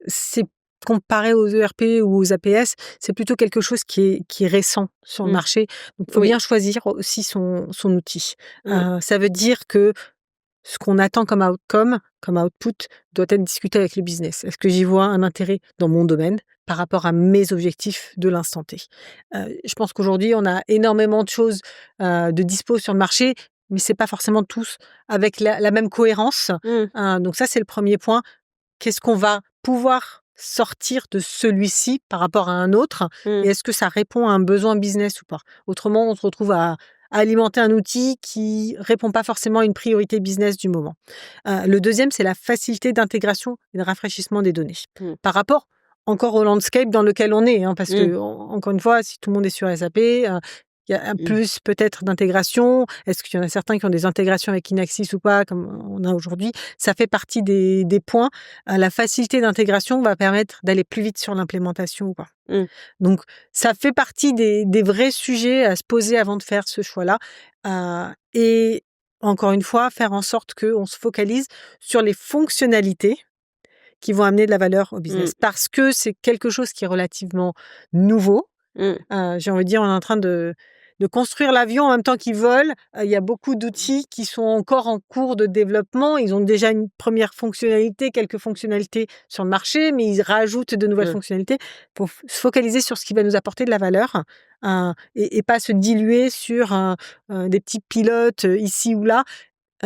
c'est comparé aux ERP ou aux APS, c'est plutôt quelque chose qui est récent sur le mmh, marché. Donc il faut oui, bien choisir aussi son outil. mmh, Ça veut dire que ce qu'on attend comme outcome, comme output, doit être discuté avec le business. Est-ce que j'y vois un intérêt dans mon domaine par rapport à mes objectifs de l'instant T? Je pense qu'aujourd'hui, on a énormément de choses de dispo sur le marché, mais c'est pas forcément tous avec la même cohérence. mmh, Donc ça, c'est le premier point. Qu'est-ce qu'on va pouvoir sortir de celui-ci par rapport à un autre? mmh, Et est-ce que ça répond à un besoin business ou pas? Autrement, on se retrouve à alimenter un outil qui répond pas forcément à une priorité business du moment. Le deuxième, c'est la facilité d'intégration et de rafraîchissement des données. mmh, Par rapport encore au landscape dans lequel on est, hein, parce mmh, que encore une fois, si tout le monde est sur SAP, il y a un mmh, plus peut-être d'intégration. Est-ce qu'il y en a certains qui ont des intégrations avec Kinaxis ou pas, comme on a aujourd'hui? Ça fait partie des points. La facilité d'intégration va permettre d'aller plus vite sur l'implémentation ou pas. mmh, Donc, ça fait partie des vrais sujets à se poser avant de faire ce choix-là. Et encore une fois, faire en sorte qu'on se focalise sur les fonctionnalités qui vont amener de la valeur au mmh, business. Parce que c'est quelque chose qui est relativement nouveau. mmh, J'ai envie de dire, on est en train de construire l'avion en même temps qu'il vole. Il y a beaucoup d'outils qui sont encore en cours de développement. Ils ont déjà une première fonctionnalité, quelques fonctionnalités sur le marché, mais ils rajoutent de nouvelles mmh, fonctionnalités pour se focaliser sur ce qui va nous apporter de la valeur, et pas se diluer sur des petits pilotes ici ou là.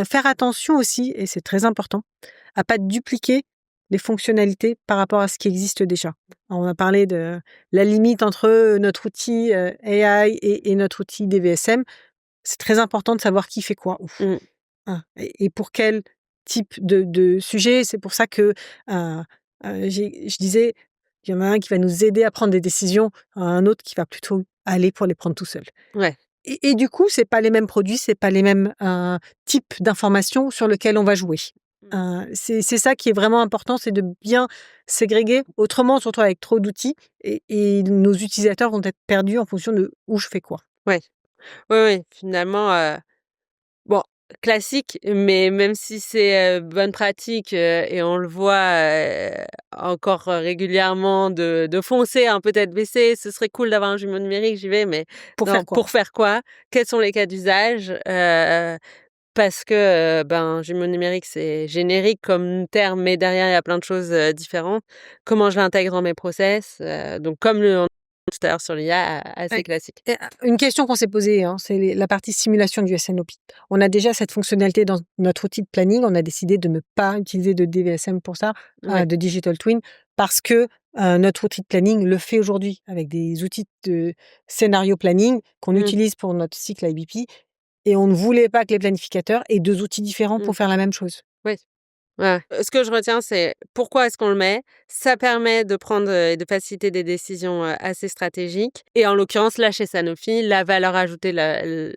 Faire attention aussi, et c'est très important, à pas dupliquer les fonctionnalités par rapport à ce qui existe déjà. Alors, on a parlé de la limite entre notre outil AI et notre outil DVSM. C'est très important de savoir qui fait quoi où. mmh, Hein, et pour quel type de sujet. C'est pour ça que je disais, il y en a un qui va nous aider à prendre des décisions, un autre qui va plutôt aller pour les prendre tout seul. ouais. Et du coup, c'est pas les mêmes produits, c'est pas les mêmes types d'informations sur lesquels on va jouer. Mmh. C'est ça qui est vraiment important, c'est de bien ségréguer. Autrement, on se retrouve avec trop d'outils et nos utilisateurs vont être perdus en fonction de où je fais quoi. Ouais. Oui, oui, finalement, bon, classique, mais même si c'est, bonne pratique, et on le voit, encore, régulièrement de foncer un peu tête baissée. Ce serait cool d'avoir un jumeau numérique, j'y vais, mais Pour non, faire quoi? pour faire quoi? Quels sont les cas d'usage? Parce que, ben, jumeau numérique, c'est générique comme terme, mais derrière, il y a plein de choses, différentes. Comment je l'intègre dans mes process? Donc comme le on tout à l'heure sur l'IA, assez Ouais. classique. Et une question qu'on s'est posée, hein, c'est la partie simulation du SNOP. On a déjà cette fonctionnalité dans notre outil de planning. On a décidé de ne pas utiliser de DVSM pour ça, Ouais. de Digital Twin, parce que notre outil de planning le fait aujourd'hui avec des outils de scénario planning qu'on Mmh, utilise pour notre cycle IBP. Et on ne voulait pas que les planificateurs aient 2 outils différents mmh. pour faire la même chose. Ouais. Ouais. Ce que je retiens, c'est pourquoi est-ce qu'on le met? Ça permet de prendre, et de faciliter des décisions, assez stratégiques et en l'occurrence, là, chez Sanofi, la valeur ajoutée la l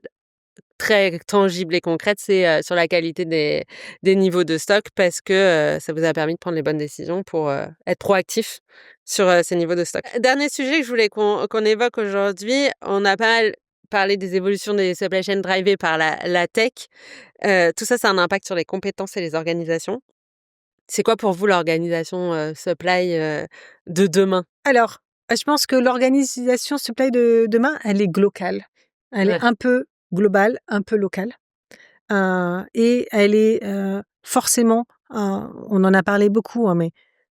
très tangible et concrète, c'est, sur la qualité des niveaux de stock parce que, ça vous a permis de prendre les bonnes décisions pour, être proactif sur, ces niveaux de stock. Dernier sujet que je voulais qu'on évoque aujourd'hui, on a pas mal parlé des évolutions des supply chain drivées par la tech. Tout ça, ça a un impact sur les compétences et les organisations. C'est quoi pour vous l'organisation, supply, de demain? Alors, je pense que l'organisation supply de demain, elle est globale. Elle est Ouais. un peu globale, un peu locale. Et elle est, forcément, on en a parlé beaucoup, hein, mais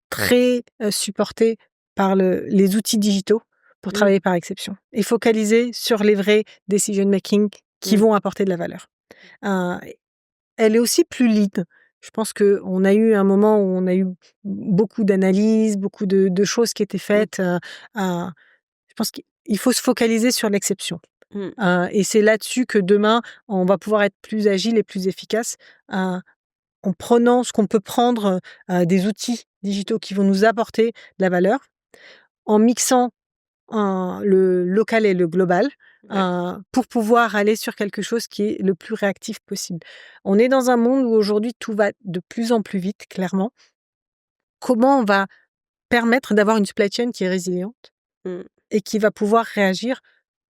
très, supportée par les outils digitaux pour Mmh, travailler par exception et focaliser sur les vrais decision making qui mmh, vont apporter de la valeur. Heu elle est aussi plus lean. Je pense qu'on a eu un moment où on a eu beaucoup d'analyses, beaucoup de choses qui étaient faites. Je pense qu'il faut se focaliser sur l'exception. Et c'est là-dessus que demain, on va pouvoir être plus agile et plus efficace en prenant ce qu'on peut prendre des outils digitaux qui vont nous apporter de la valeur, en mixant le local et le global pour pouvoir aller sur quelque chose qui est le plus réactif possible. On est dans un monde où aujourd'hui tout va de plus en plus vite, clairement. Comment on va permettre d'avoir une supply chain qui est résiliente et qui va pouvoir réagir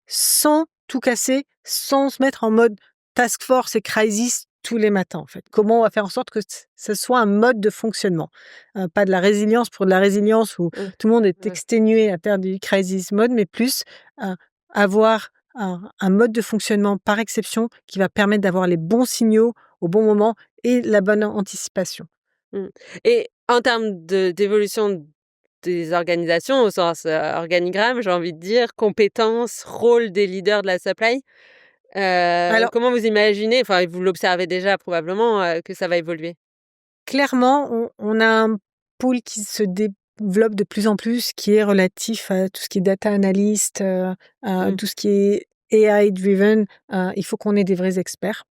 sans tout casser, sans se mettre en mode task force et crisis tous les matins, en fait. Comment on va faire en sorte que ce soit un mode de fonctionnement, pas de la résilience pour de la résilience où tout le monde est exténué à faire du crisis mode, mais plus avoir un mode de fonctionnement par exception qui va permettre d'avoir les bons signaux au bon moment et la bonne anticipation. Et en termes d'évolution des organisations au sens organigramme, j'ai envie de dire, compétences, rôle des leaders de la supply, Alors, comment vous imaginez, enfin vous l'observez déjà probablement, que ça va évoluer? clairement, on a un pool qui se développe de plus en plus, qui est relatif à tout ce qui est data analyst, tout ce qui est AI driven. Il faut qu'on ait des vrais experts.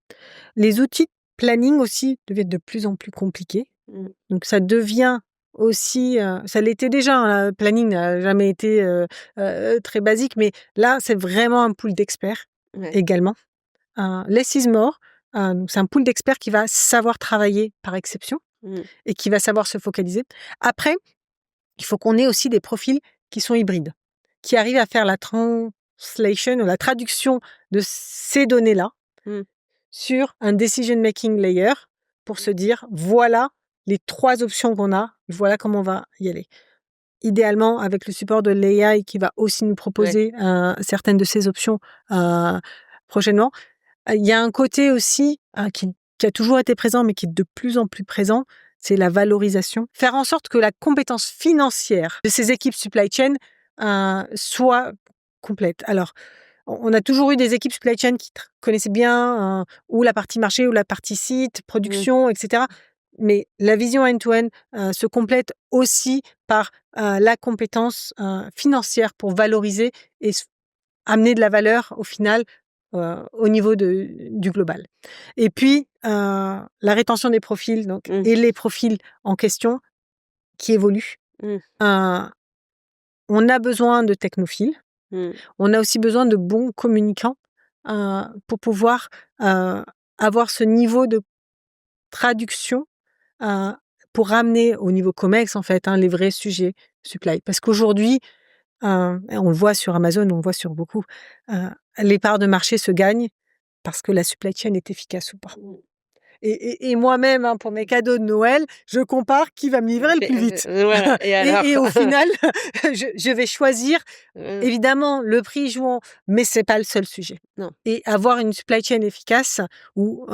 Les outils de planning aussi deviennent de plus en plus compliqués. Donc ça devient aussi, ça l'était déjà, hein, le planning n'a jamais été très basique, mais là, c'est vraiment un pool d'experts également. Less is more. Donc c'est un pool d'experts qui va savoir travailler par exception et qui va savoir se focaliser. Après, il faut qu'on ait aussi des profils qui sont hybrides, qui arrivent à faire la translation ou la traduction de ces données-là sur un decision-making layer pour se dire, voilà les 3 options qu'on a, voilà comment on va y aller. Idéalement, avec le support de l'AI qui va aussi nous proposer certaines de ces options prochainement. Il y a un côté aussi qui a toujours été présent, mais qui est de plus en plus présent, c'est la valorisation. Faire en sorte que la compétence financière de ces équipes supply chain soit complète. Alors, on a toujours eu des équipes supply chain qui connaissaient bien ou la partie marché ou la partie site, production, etc. Mais la vision end-to-end se complète aussi par la compétence financière pour valoriser et amener de la valeur au final au niveau du global. Et puis, la rétention des profils et les profils en question qui évoluent. On a besoin de technophiles. On a aussi besoin de bons communicants pour pouvoir avoir ce niveau de traduction pour ramener au niveau COMEX, en fait, les vrais sujets supply. Parce qu'aujourd'hui, on le voit sur Amazon, on le voit sur beaucoup, les parts de marché se gagnent parce que la supply chain est efficace ou pas. Et moi-même, pour mes cadeaux de Noël, je compare qui va me livrer le plus vite. Voilà. Et au final, je vais choisir, évidemment, le prix jouant, mais c'est pas le seul sujet. Non. Et avoir une supply chain efficace ou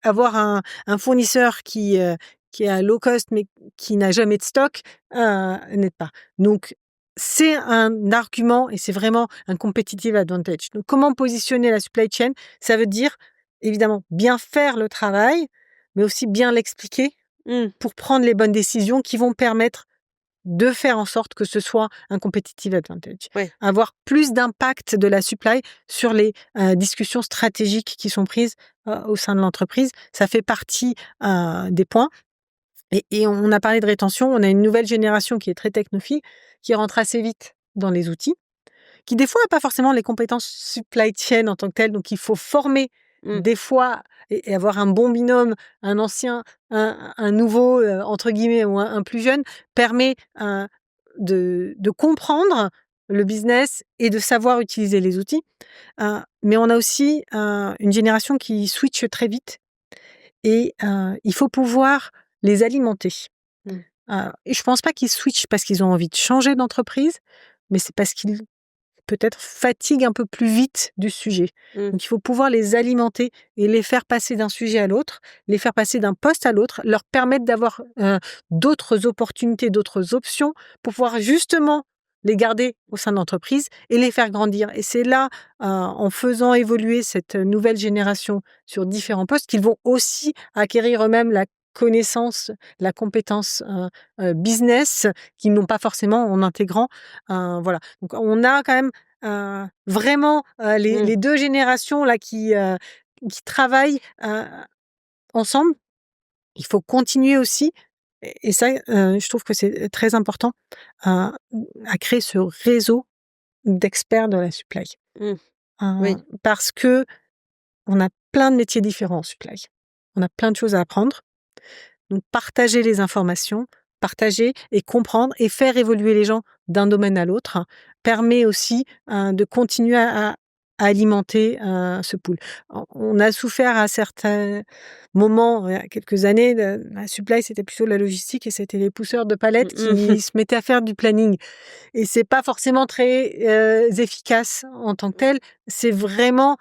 avoir un fournisseur qui est à low cost mais qui n'a jamais de stock n'aide pas. Donc, c'est un argument et c'est vraiment un competitive advantage. Donc, comment positionner la supply chain? Ça veut dire, évidemment, bien faire le travail, mais aussi bien l'expliquer pour prendre les bonnes décisions qui vont permettre de faire en sorte que ce soit un competitive advantage. Avoir plus d'impact de la supply sur les discussions stratégiques qui sont prises au sein de l'entreprise. Ça fait partie des points. Et on a parlé de rétention. On a une nouvelle génération qui est très technophile, qui rentre assez vite dans les outils, qui des fois n'a pas forcément les compétences supply chain en tant que telles. Donc, il faut former des fois et avoir un bon binôme, un ancien, un nouveau, entre guillemets, ou un plus jeune, permet de comprendre le business et de savoir utiliser les outils. Mais on a aussi une génération qui switch très vite et il faut pouvoir les alimenter. Et je pense pas qu'ils switchent parce qu'ils ont envie de changer d'entreprise, mais c'est parce qu'ils peut-être fatiguent un peu plus vite du sujet. Donc il faut pouvoir les alimenter et les faire passer d'un sujet à l'autre, les faire passer d'un poste à l'autre, leur permettre d'avoir d'autres opportunités, d'autres options pour pouvoir justement les garder au sein de l'entreprise et les faire grandir. Et c'est là, en faisant évoluer cette nouvelle génération sur différents postes, qu'ils vont aussi acquérir eux-mêmes la connaissance, la compétence business qu'ils n'ont pas forcément en intégrant. Voilà. Donc on a quand même vraiment les deux générations là qui travaillent ensemble. Il faut continuer aussi, et ça, je trouve que c'est très important, à créer ce réseau d'experts de la supply. Mmh. Oui. Parce que on a plein de métiers différents en supply. On a plein de choses à apprendre. Donc partager les informations, partager et comprendre et faire évoluer les gens d'un domaine à l'autre permet aussi de continuer à alimenter ce pool. On a souffert à certains moments, il y a quelques années, la supply, c'était plutôt la logistique et c'était les pousseurs de palettes qui se mettaient à faire du planning. Et c'est pas forcément très efficace en tant que tel. C'est vraiment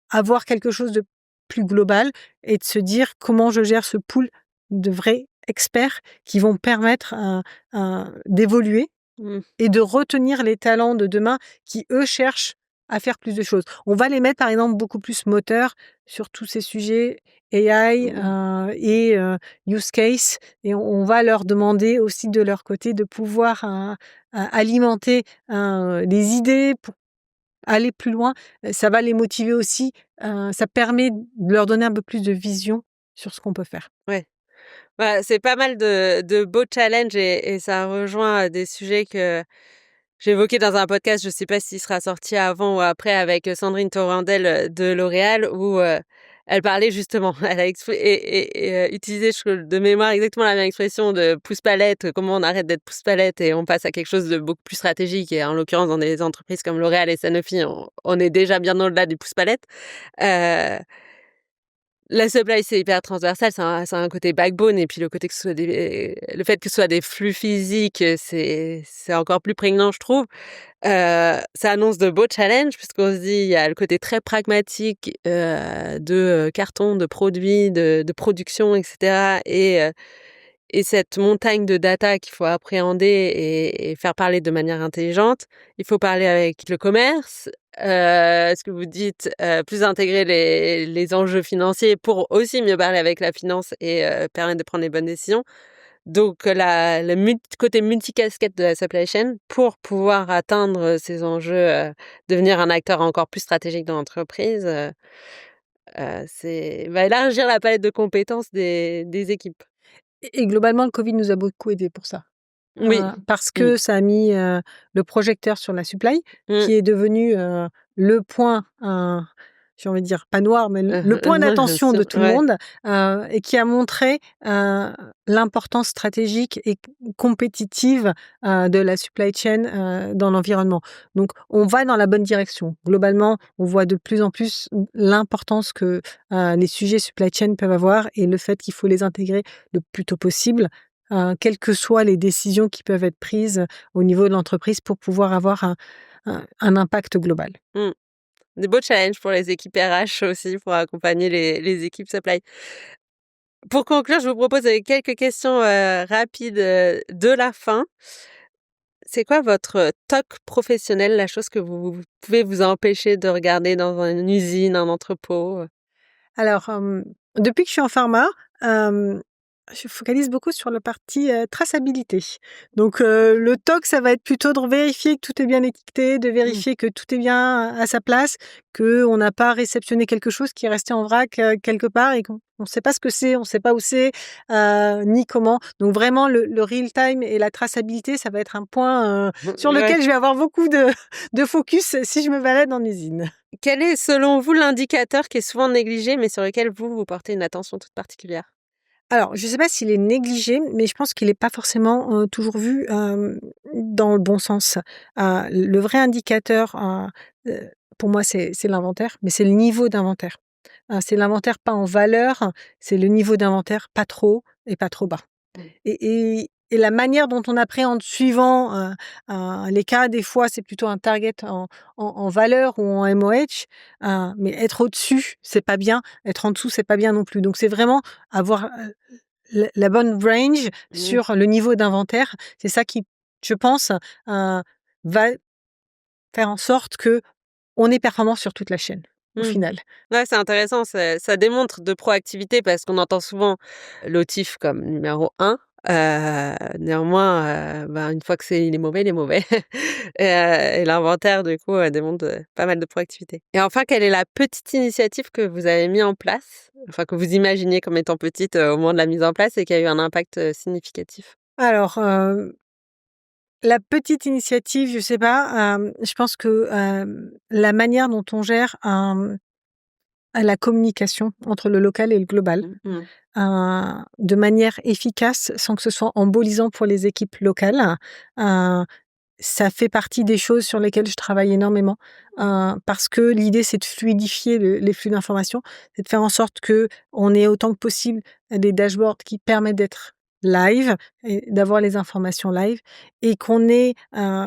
avoir quelque chose de plus global et de se dire comment je gère ce pool de vrais experts qui vont permettre d'évoluer Mmh. et de retenir les talents de demain qui, eux, cherchent à faire plus de choses. On va les mettre, par exemple, beaucoup plus moteurs sur tous ces sujets AI et use case, et on va leur demander aussi de leur côté de pouvoir alimenter les idées pour aller plus loin. Ça va les motiver aussi. Ça permet de leur donner un peu plus de vision sur ce qu'on peut faire. Ouais. Bah, c'est pas mal de beaux challenges et ça rejoint des sujets que j'ai évoqués dans un podcast, je sais pas s'il sera sorti avant ou après, avec Sandrine Torrandel de L'Oréal, où elle parlait justement, elle a utilisé de mémoire exactement la même expression de pousse-palette, comment on arrête d'être pousse-palette et on passe à quelque chose de beaucoup plus stratégique. Et en l'occurrence, dans des entreprises comme L'Oréal et Sanofi, on est déjà bien au-delà du pousse-palette. La supply, c'est hyper transversal, ça a un côté backbone, et puis le fait que ce soit des flux physiques, c'est encore plus prégnant, je trouve. Ça annonce de beaux challenges puisqu'on se dit, il y a le côté très pragmatique, de carton, de produits, de production, et cetera, et cette montagne de data qu'il faut appréhender et faire parler de manière intelligente. Il faut parler avec le commerce, ce que vous dites, plus intégrer les enjeux financiers pour aussi mieux parler avec la finance et permettre de prendre les bonnes décisions. Donc côté multicasquette de la supply chain pour pouvoir atteindre ces enjeux, devenir un acteur encore plus stratégique dans l'entreprise, c'est va élargir la palette de compétences des équipes. Et globalement, le Covid nous a beaucoup aidés pour ça. Oui. Parce Mmh. que ça a mis le projecteur sur la supply, Mmh. qui est devenu le point, j'ai envie de dire pas noir, mais le point d'attention de tout le Ouais. monde, et qui a montré l'importance stratégique et compétitive de la supply chain dans l'environnement. Donc, on va dans la bonne direction. Globalement, on voit de plus en plus l'importance que les sujets supply chain peuvent avoir et le fait qu'il faut les intégrer le plus tôt possible, quelles que soient les décisions qui peuvent être prises au niveau de l'entreprise pour pouvoir avoir un impact global. Mmh. Des beaux challenges pour les équipes RH aussi, pour accompagner les équipes supply. Pour conclure, je vous propose quelques questions rapides de la fin. C'est quoi votre toc professionnel, la chose que vous pouvez vous empêcher de regarder dans une usine, un entrepôt? Alors, depuis que je suis en pharma, je focalise beaucoup sur la partie traçabilité. Donc, le TOC, ça va être plutôt de vérifier que tout est bien étiqueté, de Mmh. vérifier que tout est bien à sa place, qu'on n'a pas réceptionné quelque chose qui est resté en vrac quelque part et qu'on ne sait pas ce que c'est, on ne sait pas où c'est, ni comment. Donc vraiment, le real time et la traçabilité, ça va être un point sur Ouais. lequel je vais avoir beaucoup de focus si je me balade en usine. Quel est, selon vous, l'indicateur qui est souvent négligé, mais sur lequel vous portez une attention toute particulière? Alors, je ne sais pas s'il est négligé, mais je pense qu'il n'est pas forcément toujours vu dans le bon sens. Le vrai indicateur, pour moi, c'est l'inventaire, mais c'est le niveau d'inventaire. C'est l'inventaire pas en valeur, c'est le niveau d'inventaire pas trop haut et pas trop bas. Mmh. Et la manière dont on appréhende suivant les cas, des fois, c'est plutôt un target en valeur ou en MOH, mais être au-dessus, c'est pas bien, être en dessous, c'est pas bien non plus. Donc c'est vraiment avoir la bonne range Mmh. sur le niveau d'inventaire. C'est ça qui, je pense, va faire en sorte que on est performant sur toute la chaîne, au final. Ouais, c'est intéressant, ça démontre de proactivité parce qu'on entend souvent l'autif comme numéro 1. Néanmoins, une fois que il est mauvais, il est mauvais. Et l'inventaire, du coup, démontre pas mal de proactivité. Et enfin, quelle est la petite initiative que vous avez mis en place, enfin que vous imaginiez comme étant petite au moment de la mise en place et qui a eu un impact significatif? Alors, la petite initiative, je sais pas, je pense que, la manière dont on gère la communication entre le local et le global, de manière efficace, sans que ce soit embolisant pour les équipes locales, ça fait partie des choses sur lesquelles je travaille énormément, parce que l'idée, c'est de fluidifier les flux d'informations, c'est de faire en sorte qu'on ait autant que possible des dashboards qui permettent d'être live et d'avoir les informations live et qu'on ait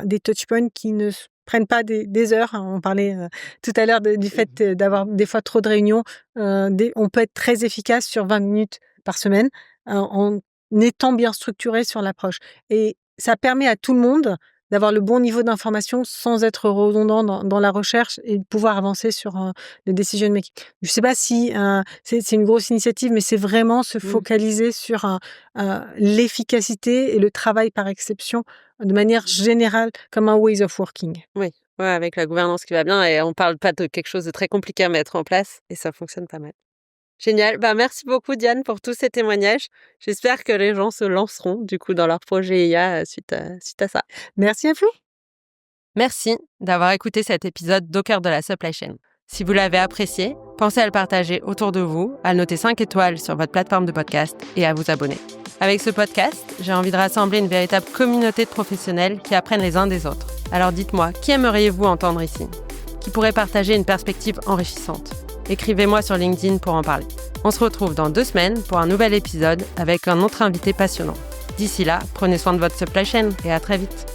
des touchpoints qui ne prennent pas des heures. On parlait tout à l'heure du fait d'avoir des fois trop de réunions. On peut être très efficace sur 20 minutes par semaine en étant bien structuré sur l'approche. Et ça permet à tout le monde d'avoir le bon niveau d'information sans être redondant dans la recherche et de pouvoir avancer sur le decision making. Je ne sais pas si c'est une grosse initiative, mais c'est vraiment se focaliser sur l'efficacité et le travail par exception de manière générale comme un ways of working. Oui, ouais, avec la gouvernance qui va bien et on parle pas de quelque chose de très compliqué à mettre en place et ça fonctionne pas mal. Génial. Merci beaucoup Diane pour tous ces témoignages. J'espère que les gens se lanceront du coup dans leur projet IA suite à ça. Merci à vous. Merci d'avoir écouté cet épisode d'Au cœur de la supply chain. Si vous l'avez apprécié, pensez à le partager autour de vous, à le noter 5 étoiles sur votre plateforme de podcast et à vous abonner. Avec ce podcast, j'ai envie de rassembler une véritable communauté de professionnels qui apprennent les uns des autres. Alors dites-moi, qui aimeriez-vous entendre ici ? Qui pourrait partager une perspective enrichissante ? Écrivez-moi sur LinkedIn pour en parler. On se retrouve dans 2 semaines pour un nouvel épisode avec un autre invité passionnant. D'ici là, prenez soin de votre supply chain et à très vite.